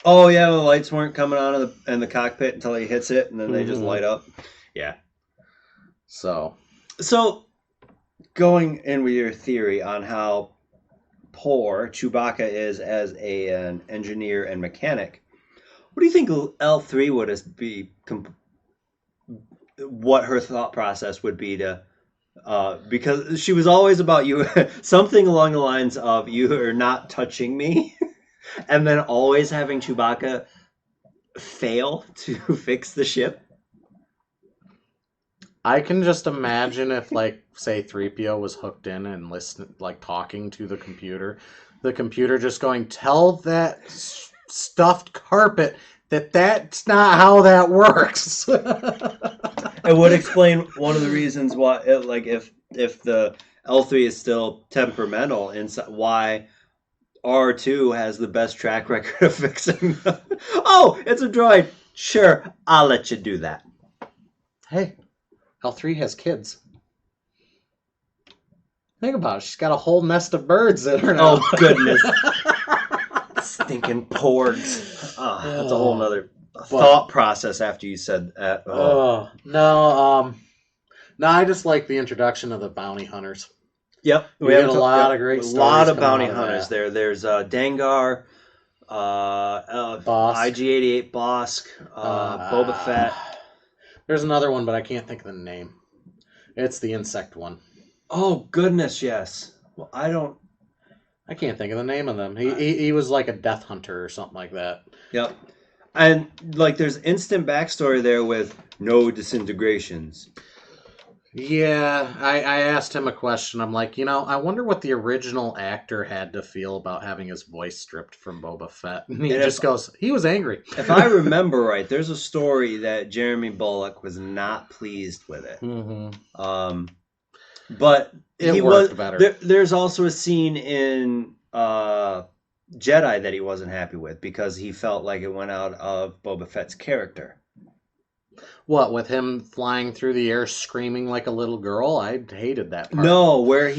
Speaker 1: Oh, yeah, the lights weren't coming on in the cockpit until he hits it, and then they just light up. Yeah.
Speaker 2: So,
Speaker 1: going in with your theory on how poor Chewbacca is as an engineer and mechanic, what do you think L3 what her thought process would be to, because she was always about you, something along the lines of, you are not touching me, and then always having Chewbacca fail to fix the ship?
Speaker 2: I can just imagine if, like, say, 3PO was hooked in and listening, like, talking to the computer just going, tell that stuffed carpet that that's not how that works.
Speaker 1: It would explain one of the reasons why, like, if the L3 is still temperamental, and why R2 has the best track record of fixing them. Oh, it's a droid. Sure, I'll let you do that.
Speaker 2: Hey, L3 has kids. Think about it. She's got a whole nest of birds in her now.
Speaker 1: Oh, goodness. Stinking porgs. Oh, that's a whole nother thought process after you said that. Oh.
Speaker 2: No, I just like the introduction of the bounty hunters.
Speaker 1: Yep.
Speaker 2: We had a lot of great stories.
Speaker 1: A lot of bounty hunters there. There's Dengar,
Speaker 2: Bosk.
Speaker 1: IG-88 Bosk, Boba Fett.
Speaker 2: There's another one, but I can't think of the name. It's the insect one.
Speaker 1: Oh, goodness, yes. Well,
Speaker 2: I can't think of the name of them. He was like a death hunter or something like that.
Speaker 1: Yep. And, like, there's instant backstory there with no disintegrations.
Speaker 2: Yeah, I asked him a question. I'm like, I wonder what the original actor had to feel about having his voice stripped from Boba Fett. And he just goes, he was angry.
Speaker 1: If I remember right, there's a story that Jeremy Bullock was not pleased with it.
Speaker 2: Mm-hmm.
Speaker 1: But
Speaker 2: it worked better.
Speaker 1: There's also a scene in Jedi that he wasn't happy with because he felt like it went out of Boba Fett's character.
Speaker 2: What, with him flying through the air screaming like a little girl? I hated that part.
Speaker 1: No, where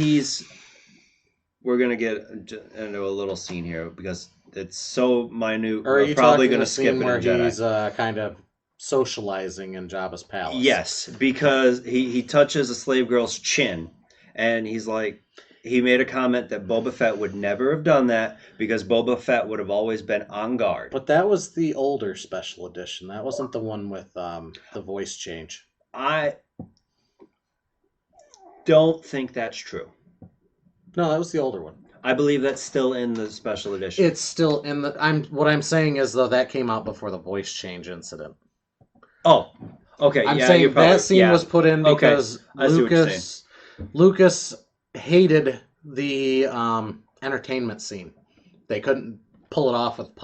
Speaker 1: we're going to get into a little scene here because it's so minute. We're probably going to skip it
Speaker 2: where
Speaker 1: in Jedi.
Speaker 2: He's kind of socializing in Jabba's palace.
Speaker 1: Yes, because he touches a slave girl's chin, and he's like, he made a comment that Boba Fett would never have done that because Boba Fett would have always been on guard.
Speaker 2: But that was the older special edition. That wasn't the one with the voice change. I
Speaker 1: don't think that's true.
Speaker 2: No, that was the older one.
Speaker 1: I believe that's still in the special edition.
Speaker 2: It's still in the... What I'm saying is, though, that came out before the voice change incident.
Speaker 1: Oh, okay.
Speaker 2: I'm saying that scene was put in because Lucas hated the entertainment scene. They couldn't pull it off with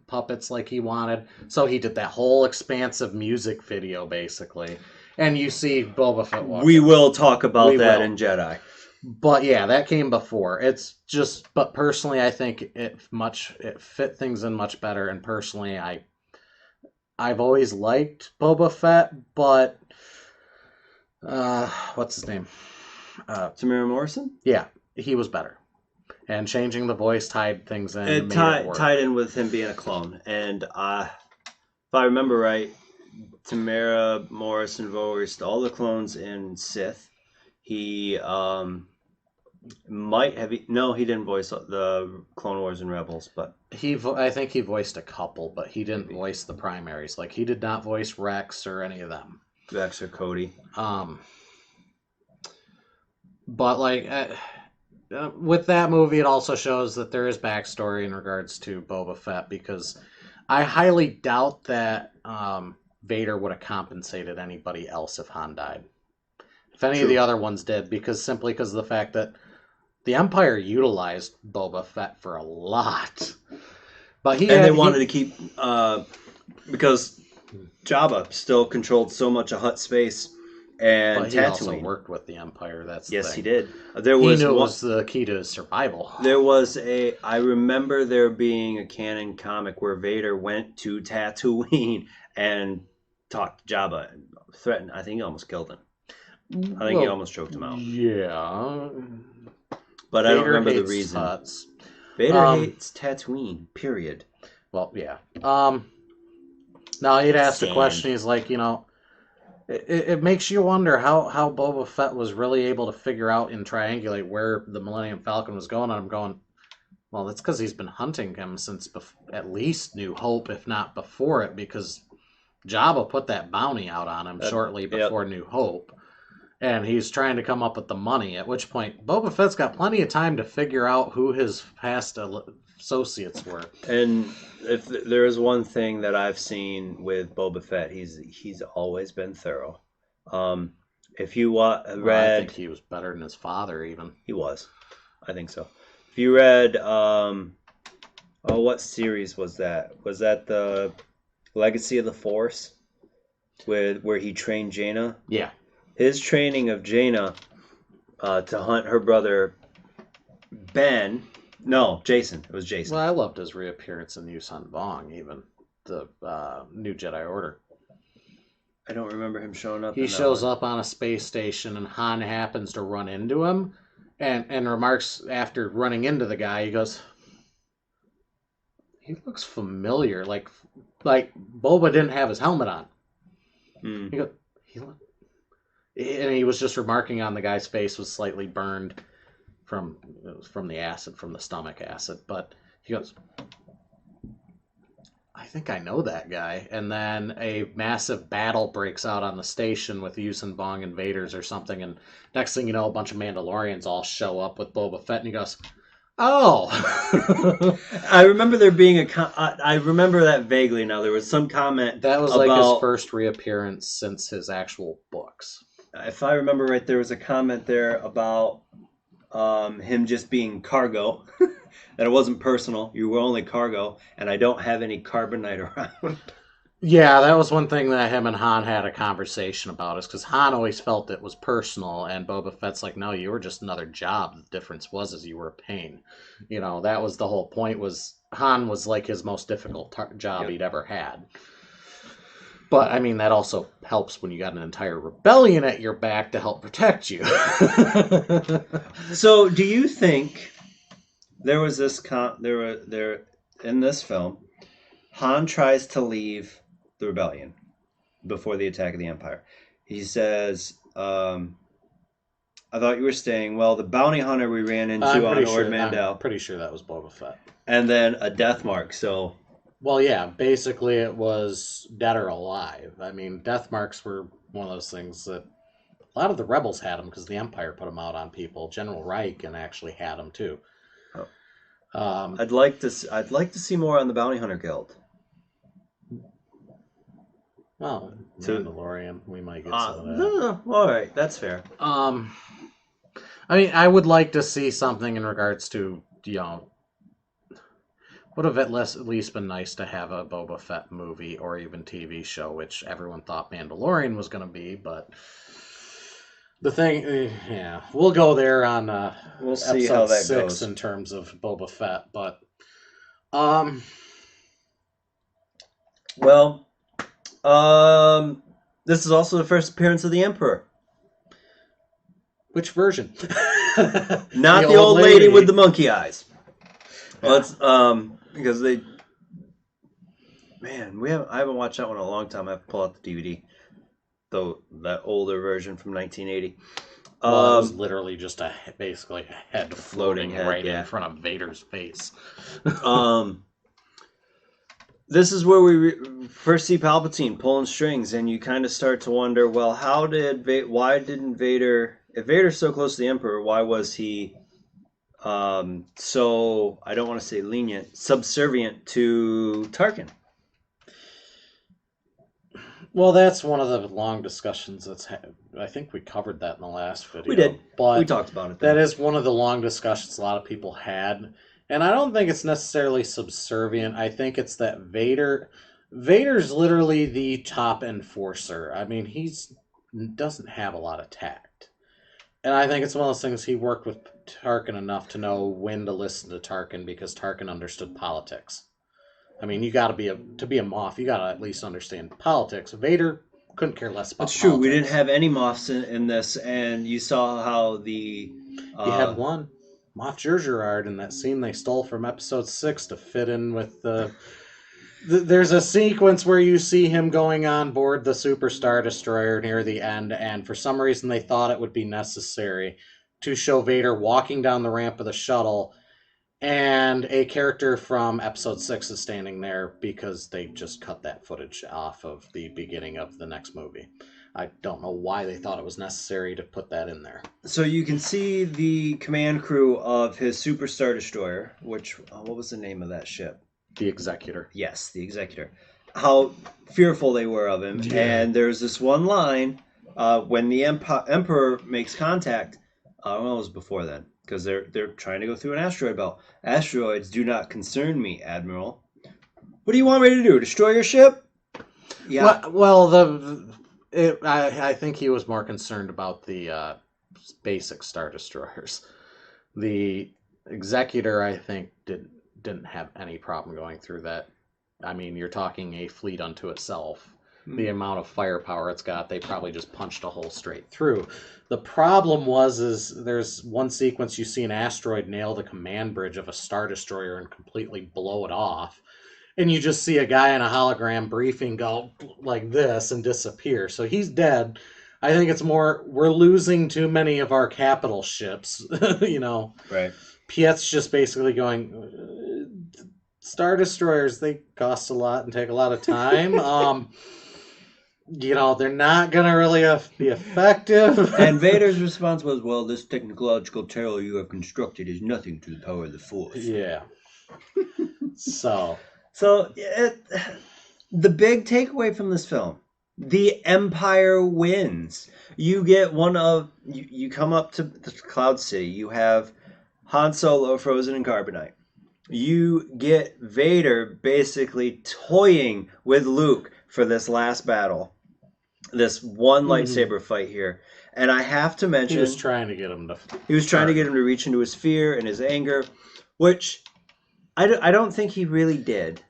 Speaker 2: puppets like he wanted, so he did that whole expansive music video, basically. And you see Boba Fett walking.
Speaker 1: We will talk about that in Jedi.
Speaker 2: But yeah, that came before. It's just, but personally, I think it fit things in much better. And personally, I've always liked Boba Fett, but what's his name?
Speaker 1: Tamara Morrison?
Speaker 2: Yeah, he was better. And changing the voice tied things in.
Speaker 1: It tied in with him being a clone. And if I remember right, Tamara Morrison voiced all the clones in Sith. He might have... No, he didn't voice the Clone Wars and Rebels, but...
Speaker 2: I think he voiced a couple, but he didn't voice the primaries. Like, he did not voice Rex or any of them.
Speaker 1: Rex or Cody.
Speaker 2: But, like, with that movie, it also shows that there is backstory in regards to Boba Fett, because I highly doubt that Vader would have compensated anybody else if Han died. If any of the other ones did, simply because of the fact that the Empire utilized Boba Fett for a lot. But they wanted to keep...
Speaker 1: because Jabba still controlled so much of Hutt space and
Speaker 2: but he
Speaker 1: Tatooine.
Speaker 2: Also worked with the Empire. That's
Speaker 1: yes,
Speaker 2: the thing.
Speaker 1: He did.
Speaker 2: He knew it was the key to survival.
Speaker 1: There was I remember there being a canon comic where Vader went to Tatooine and talked to Jabba and threatened. I think he almost killed him. I think he almost choked him out.
Speaker 2: Yeah.
Speaker 1: But I don't remember the reason.
Speaker 2: Huts.
Speaker 1: Vader hates Tatooine, period.
Speaker 2: Well, yeah. Now, he'd asked a question. He's like, it makes you wonder how Boba Fett was really able to figure out and triangulate where the Millennium Falcon was going. And I'm going, well, that's because he's been hunting him since at least New Hope, if not before it, because Jabba put that bounty out on him shortly before New Hope. And he's trying to come up with the money, at which point Boba Fett's got plenty of time to figure out who his past associates were.
Speaker 1: And if there is one thing that I've seen with Boba Fett, he's always been thorough. If you read,
Speaker 2: Well, I think he was better than his father, even.
Speaker 1: He was, I think so. If you read, what series was that? Was that the Legacy of the Force, where he trained Jaina?
Speaker 2: Yeah.
Speaker 1: His training of Jaina to hunt her brother Ben. No, Jason. It was Jason.
Speaker 2: Well, I loved his reappearance in Yuuzhan Vong, even the New Jedi Order.
Speaker 1: I don't remember him showing up.
Speaker 2: He shows up on a space station, and Han happens to run into him, and remarks after running into the guy, he goes, "He looks familiar, like Boba didn't have his helmet on." He goes, and he was just remarking on the guy's face was slightly burned from the acid, from the stomach acid. But he goes, "I think I know that guy." And then a massive battle breaks out on the station with Yuuzhan Vong invaders or something. And next thing you know, a bunch of Mandalorians all show up with Boba Fett, and he goes, "Oh."
Speaker 1: I remember there being I remember that vaguely now. There was some comment.
Speaker 2: That was like his first reappearance since his actual books.
Speaker 1: If I remember right, there was a comment there about him just being cargo. That it wasn't personal. You were only cargo, and I don't have any carbonite around.
Speaker 2: Yeah, that was one thing that him and Han had a conversation about, is because Han always felt it was personal, and Boba Fett's like, "No, you were just another job. The difference was is you were a pain." You know, that was the whole point, was Han was like his most difficult job he'd ever had. But, I mean, that also helps when you got an entire rebellion at your back to help protect you.
Speaker 1: So, do you think there was this there in this film, Han tries to leave the rebellion before the attack of the Empire. He says, "I thought you were staying. Well, the bounty hunter we ran into on Ord Mantell."
Speaker 2: I'm pretty sure that was Boba Fett.
Speaker 1: And then a death mark, so...
Speaker 2: Well, yeah, basically it was dead or alive. I mean, death marks were one of those things that a lot of the rebels had them because the Empire put them out on people. General Reich actually had them too.
Speaker 1: Oh. I'd like to see more on the Bounty Hunter Guild.
Speaker 2: Well, Mandalorian, we might get some of that.
Speaker 1: No, all right, that's fair.
Speaker 2: I mean, I would like to see something in regards to, would have at least been nice to have a Boba Fett movie or even TV show, which everyone thought Mandalorian was going to be, but the thing, we'll go there on
Speaker 1: we'll see how that
Speaker 2: 6
Speaker 1: goes
Speaker 2: in terms of Boba Fett, but
Speaker 1: this is also the first appearance of the Emperor.
Speaker 2: Which version?
Speaker 1: Not the old lady with the monkey eyes. Well, it's because I haven't watched that one in a long time. I have to pull out the DVD, though, that older version from 1980.
Speaker 2: Well, it was literally just basically a head floating right in front of Vader's face.
Speaker 1: This is where we first see Palpatine pulling strings, and you kind of start to wonder, well, why didn't Vader, if Vader's so close to the Emperor, why was he so, I don't want to say lenient, subservient to Tarkin?
Speaker 2: Well, that's one of the long discussions I think we covered that in the last video.
Speaker 1: We did,
Speaker 2: but
Speaker 1: we talked about it then.
Speaker 2: That is one of the long discussions a lot of people had. And I don't think it's necessarily subservient. I think it's that Vader's literally the top enforcer. I mean, doesn't have a lot of tact. And I think it's one of those things, he worked with Tarkin enough to know when to listen to Tarkin because Tarkin understood politics. I mean, you got to be a Moff, you got to at least understand politics. Vader couldn't care less about
Speaker 1: That's
Speaker 2: politics.
Speaker 1: true. We didn't have any Moffs in this, and you saw how
Speaker 2: You had one. Moff Jerjerrod in that scene they stole from episode 6 to fit in with there's a sequence where you see him going on board the Super Star Destroyer near the end, and for some reason they thought it would be necessary to show Vader walking down the ramp of the shuttle, and a character from episode 6 is standing there because they just cut that footage off of the beginning of the next movie. I don't know why they thought it was necessary to put that in there.
Speaker 1: So you can see the command crew of his Super Star Destroyer, which, what was the name of that ship?
Speaker 2: The Executor.
Speaker 1: Yes, the Executor. How fearful they were of him.
Speaker 2: Yeah.
Speaker 1: And there's this one line when the Emperor makes contact. Well, it was before then, because they're trying to go through an asteroid belt. Asteroids do not concern me, Admiral. What do you want me to do? Destroy your ship? Yeah.
Speaker 2: Well, I think he was more concerned about the basic Star Destroyers. The Executor, I think, didn't have any problem going through that. I mean, you're talking a fleet unto itself. The amount of firepower it's got, they probably just punched a hole straight through. The problem is there's one sequence you see an asteroid nail the command bridge of a Star Destroyer and completely blow it off. And you just see a guy in a hologram briefing go like this and disappear. So he's dead. I think it's more, we're losing too many of our capital ships, you know.
Speaker 1: Right.
Speaker 2: Piet's just basically going, Star Destroyers, they cost a lot and take a lot of time. You know, they're not going to really be effective.
Speaker 1: And Vader's response was, well, this technological terror you have constructed is nothing to the power of the Force.
Speaker 2: Yeah. So
Speaker 1: the big takeaway from this film, the Empire wins. You get you come up to the Cloud City. You have Han Solo frozen in carbonite. You get Vader basically toying with Luke for this last battle. This one lightsaber fight here. And I have to mention,
Speaker 2: he was trying to get him to
Speaker 1: reach into his fear and his anger, which I don't think he really did.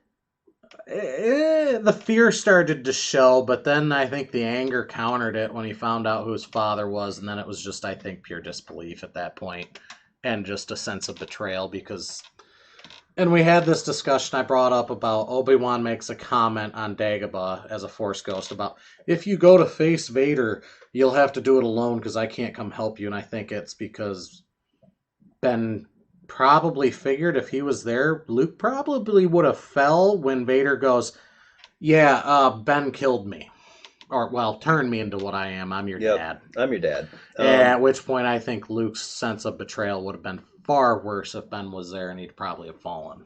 Speaker 2: The fear started to show, but then I think the anger countered it when he found out who his father was, and then it was just, I think, pure disbelief at that point, and just a sense of betrayal, because... And we had this discussion I brought up about Obi-Wan makes a comment on Dagobah as a Force ghost about, if you go to face Vader, you'll have to do it alone because I can't come help you. And I think it's because Ben probably figured if he was there, Luke probably would have fell when Vader goes, yeah, Ben killed me. Or, well, turned me into what I am. I'm your dad.
Speaker 1: I'm your dad.
Speaker 2: At which point I think Luke's sense of betrayal would have been far worse if Ben was there, and he'd probably have fallen.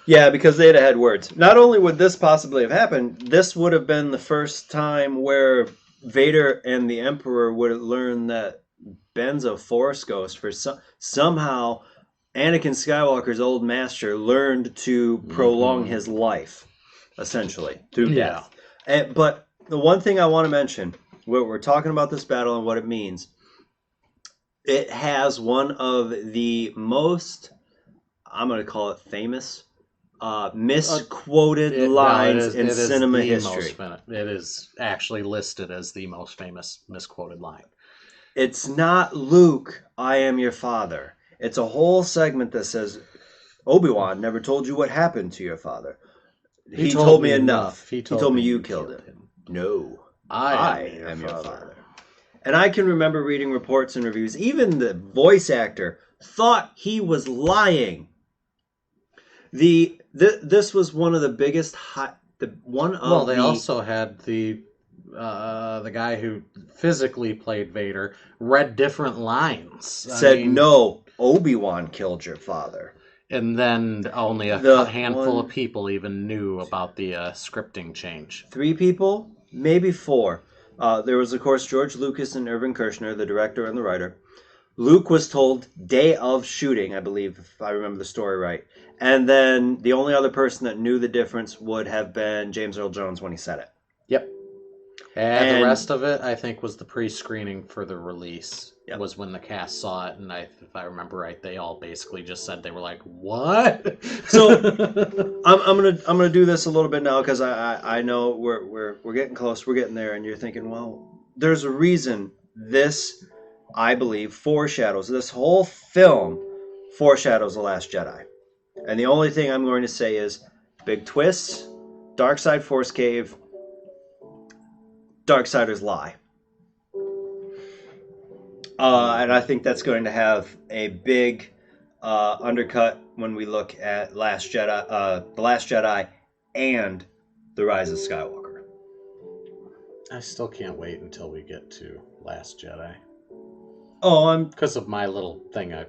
Speaker 1: Yeah, because they'd have had words. Not only would this possibly have happened, this would have been the first time where Vader and the Emperor would have learned that Ben's a Force ghost. For somehow, Anakin Skywalker's old master learned to prolong his life, essentially, through death. But the one thing I want to mention, we're talking about this battle and what it means. It has one of the most, I'm going to call it famous, misquoted lines in cinema history.
Speaker 2: It is actually listed as the most famous misquoted line.
Speaker 1: It's not Luke, I am your father. It's a whole segment that says, Obi-Wan never told you what happened to your father. He told me enough. He told me you killed him. No, I am your father. And I can remember reading reports and reviews. Even the voice actor thought he was lying. This was one of the biggest
Speaker 2: they also had the guy who physically played Vader read different lines.
Speaker 1: No, Obi-Wan killed your father.
Speaker 2: And then only a handful of people even knew about the scripting change. 3
Speaker 1: people, maybe 4. There was, of course, George Lucas and Irvin Kershner, the director and the writer. Luke was told day of shooting, I believe, if I remember the story right. And then the only other person that knew the difference would have been James Earl Jones when he said it.
Speaker 2: Yep. And the rest of it, I think, was the pre-screening for the release. Yep. Was when the cast saw it, and if I remember right, they all basically just said they were like, "What?"
Speaker 1: So I'm gonna do this a little bit now because I know we're getting close, we're getting there, and you're thinking, well, there's a reason this, I believe, foreshadows this whole film foreshadows The Last Jedi, and the only thing I'm going to say is big twist, dark side Force cave, Darksiders lie. And I think that's going to have a big undercut when we look at The Last Jedi and The Rise of Skywalker.
Speaker 2: I still can't wait until we get to Last Jedi.
Speaker 1: Oh,
Speaker 2: because of my little thing I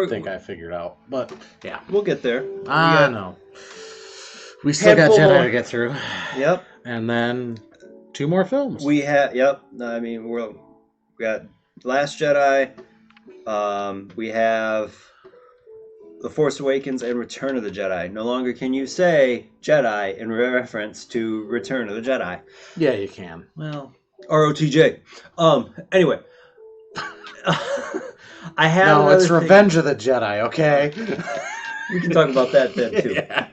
Speaker 2: think I figured out. But yeah,
Speaker 1: we'll get there.
Speaker 2: I know. We still got
Speaker 1: handful
Speaker 2: Jedi
Speaker 1: more.
Speaker 2: to get through.
Speaker 1: Yep.
Speaker 2: And then 2 more films.
Speaker 1: We have. Yep. I mean, we got Last Jedi. We have The Force Awakens and Return of the Jedi. No longer can you say Jedi in reference to Return of the Jedi.
Speaker 2: Yeah, you can.
Speaker 1: Well, ROTJ. Anyway. I have
Speaker 2: no, it's Revenge of the Jedi, okay?
Speaker 1: We can talk about that then, too.
Speaker 2: Yeah.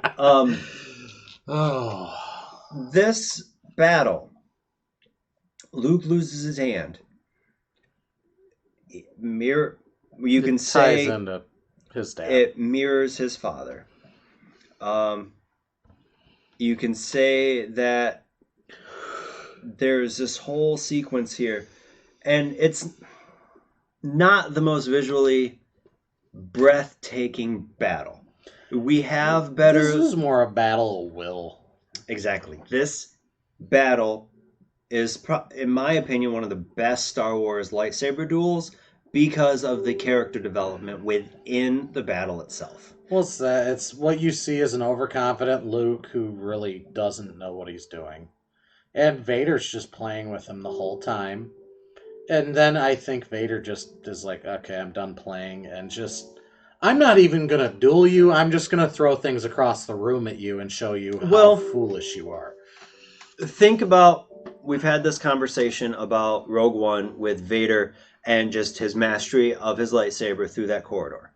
Speaker 1: This battle, Luke loses his hand. You can say
Speaker 2: ties into his dad.
Speaker 1: It mirrors his father. You can say that there's this whole sequence here, and it's not the most visually breathtaking battle. We have better...
Speaker 2: This is more a battle of will.
Speaker 1: Exactly. This battle is, in my opinion, one of the best Star Wars lightsaber duels because of the character development within the battle itself.
Speaker 2: Well, it's what you see as an overconfident Luke who really doesn't know what he's doing. And Vader's just playing with him the whole time. And then I think Vader just is like, okay, I'm done playing, and just, I'm not even going to duel you, I'm just going to throw things across the room at you and show you how foolish you are.
Speaker 1: Think about, we've had this conversation about Rogue One with Vader and just his mastery of his lightsaber through that corridor.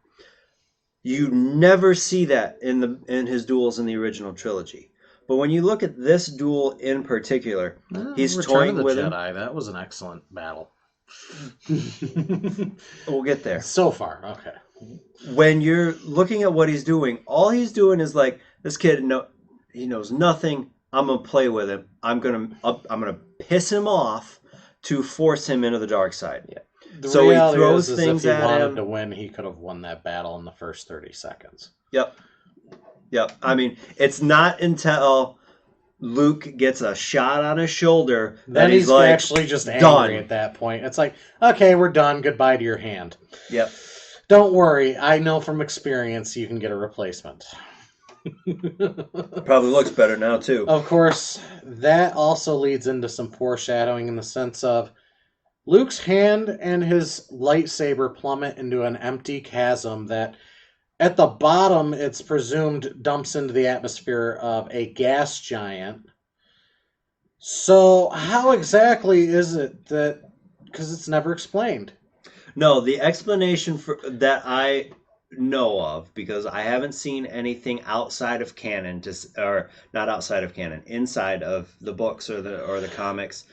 Speaker 1: You never see that in his duels in the original trilogy. But when you look at this duel in particular, he's toying with him.
Speaker 2: Jedi, that was an excellent battle.
Speaker 1: We'll get there.
Speaker 2: So far, okay.
Speaker 1: When you're looking at what he's doing, all he's doing is like, this kid, he knows nothing. I'm gonna play with him. I'm gonna piss him off to force him into the dark side.
Speaker 2: Yeah.
Speaker 1: So he throws things at him.
Speaker 2: If he wanted to win, he could have won that battle in the first 30 seconds.
Speaker 1: Yep. I mean, it's not until Luke gets a shot on his shoulder that he's like,
Speaker 2: actually just angry at that point. It's like, okay, we're done. Goodbye to your hand.
Speaker 1: Yep.
Speaker 2: Don't worry. I know from experience you can get a replacement.
Speaker 1: Probably looks better now, too.
Speaker 2: Of course, that also leads into some foreshadowing in the sense of Luke's hand and his lightsaber plummet into an empty chasm that, at the bottom, it's presumed dumps into the atmosphere of a gas giant. So how exactly is it that... Because it's never explained.
Speaker 1: No, the explanation for that I know of, because I haven't seen anything outside of canon, or not outside of canon, inside of the books or the comics,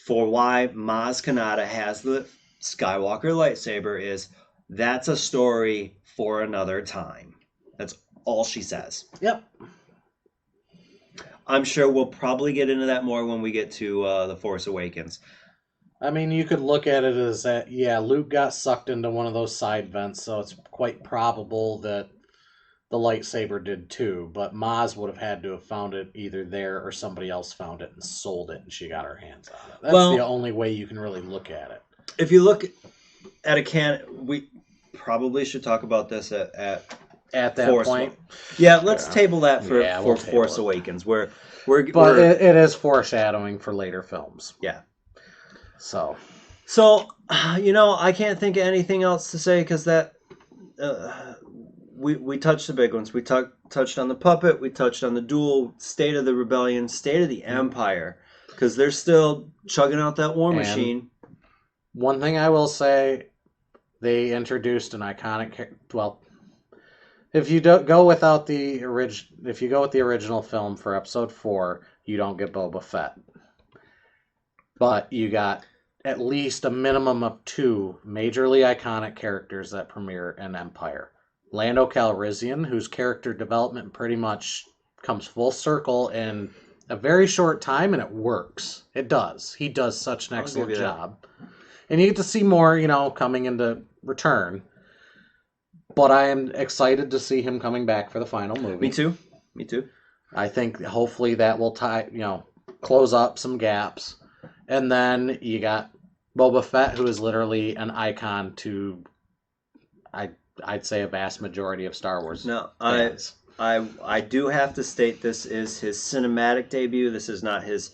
Speaker 1: for why Maz Kanata has the Skywalker lightsaber is that's a story for another time. That's all she says.
Speaker 2: Yep.
Speaker 1: I'm sure we'll probably get into that more when we get to The Force Awakens.
Speaker 2: I mean, you could look at it as that, yeah, Luke got sucked into one of those side vents, so it's quite probable that the lightsaber did too, but Maz would have had to have found it either there or somebody else found it and sold it and she got her hands on it. That's the only way you can really look at it.
Speaker 1: If you look at a canon, we probably should talk about this at
Speaker 2: that point.
Speaker 1: Yeah, let's table that for Force Awakens. But
Speaker 2: it is foreshadowing for later films.
Speaker 1: Yeah.
Speaker 2: So
Speaker 1: I can't think of anything else to say because that we touched the big ones. We touched on the puppet. We touched on the duel, state of the rebellion, state of the empire, because they're still chugging out that war machine.
Speaker 2: One thing I will say, they introduced an iconic. Well, if you go with the original film for Episode 4, you don't get Boba Fett. But you got at least a minimum of 2 majorly iconic characters that premiere in Empire. Lando Calrissian, whose character development pretty much comes full circle in a very short time, and it works. It does. He does such an excellent job. And you get to see more, coming into Return. But I am excited to see him coming back for the final movie.
Speaker 1: Me too.
Speaker 2: I think hopefully that will close up some gaps. And then you got Boba Fett, who is literally an icon to, I'd say, a vast majority of Star Wars
Speaker 1: Now,
Speaker 2: fans.
Speaker 1: I do have to state this is his cinematic debut. This is not his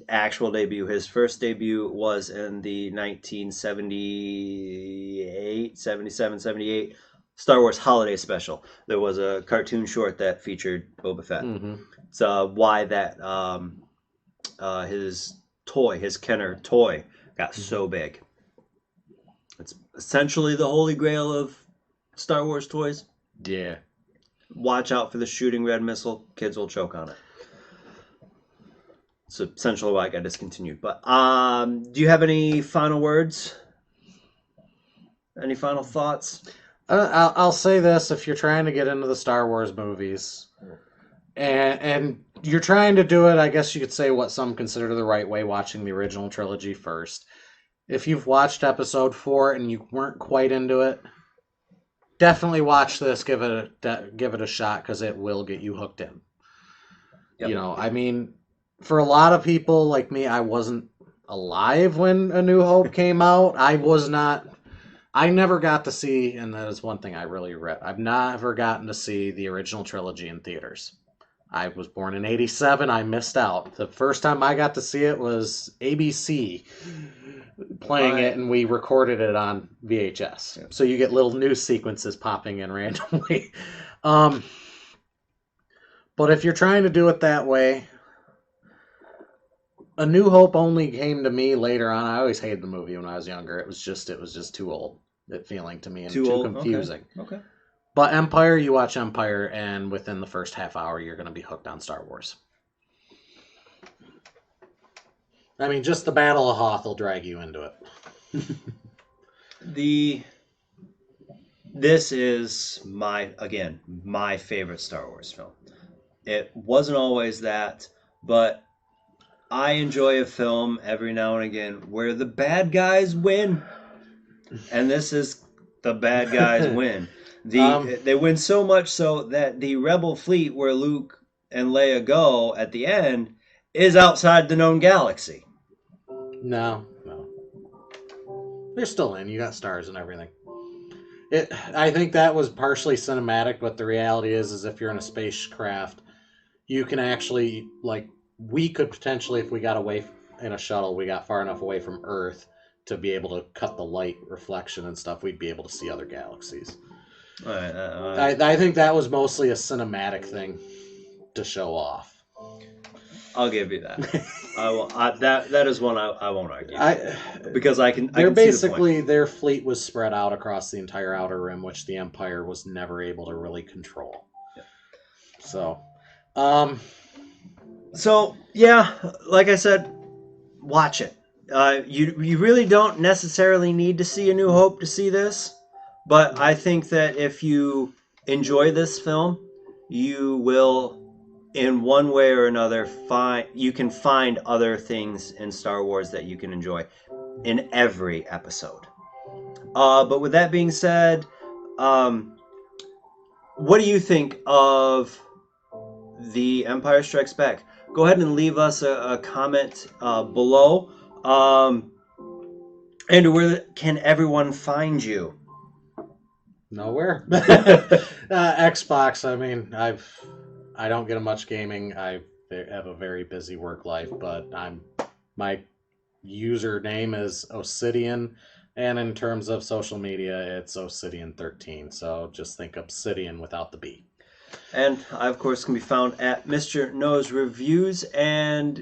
Speaker 1: actual debut. His first debut was in the 1978, 77, 78 Star Wars Holiday Special. There was a cartoon short that featured Boba Fett.
Speaker 2: Mm-hmm.
Speaker 1: It's why that his toy, his Kenner toy, got so big. It's essentially the holy grail of Star Wars toys.
Speaker 2: Yeah.
Speaker 1: Watch out for the shooting red missile. Kids will choke on it. It's essentially why I got discontinued. But do you have any final words? Any final thoughts?
Speaker 2: I'll say this: if you're trying to get into the Star Wars movies, and you're trying to do it, I guess you could say what some consider the right way, watching the original trilogy first. If you've watched Episode 4 and you weren't quite into it, definitely watch this. Give it a shot, because it will get you hooked in.
Speaker 1: Yep.
Speaker 2: You know, I mean, for a lot of people like me, I wasn't alive when A New Hope came out. I never got to see, and that is one thing I really regret, I've never gotten to see the original trilogy in theaters. I was born in 87. I missed out. The first time I got to see it was ABC playing it, and we recorded it on VHS. Yeah. So you get little news sequences popping in randomly. But if you're trying to do it that way, A New Hope only came to me later on. I always hated the movie when I was younger. It was just too old. Feeling to me, and too confusing.
Speaker 1: Okay.
Speaker 2: But Empire, you watch Empire, and within the first half hour, you're going to be hooked on Star Wars. I mean, just the Battle of Hoth will drag you into it.
Speaker 1: This is my favorite Star Wars film. It wasn't always that, but I enjoy a film every now and again where the bad guys win. And this is the bad guys win. They win so much so that the Rebel fleet where Luke and Leia go at the end is outside the known galaxy.
Speaker 2: No. They're still in. You got stars and everything. I think that was partially cinematic, but the reality is if you're in a spacecraft, you can actually, we could potentially, if we got away in a shuttle, we got far enough away from Earth to be able to cut the light reflection and stuff, we'd be able to see other galaxies. I think that was mostly a cinematic thing to show off.
Speaker 1: I'll give you that. I will. That is one I won't argue. Because I can.
Speaker 2: Basically, their fleet was spread out across the entire Outer Rim, which the Empire was never able to really control. Yeah.
Speaker 1: So yeah, like I said, watch it. You really don't necessarily need to see A New Hope to see this, but I think that if you enjoy this film, you will, in one way or another, you can find other things in Star Wars that you can enjoy in every episode. But with that being said, what do you think of The Empire Strikes Back? Go ahead and leave us a comment below. And where can everyone find you?
Speaker 2: Nowhere. Xbox. I mean, I don't get much gaming. I have a very busy work life, but my username is Obsidian, and in terms of social media, it's Obsidian13. So just think Obsidian without the B.
Speaker 1: And I, of course, can be found at Mr. Knows Reviews. And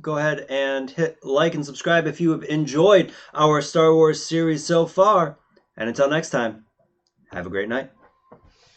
Speaker 1: go ahead and hit like and subscribe if you have enjoyed our Star Wars series so far. And until next time, have a great night.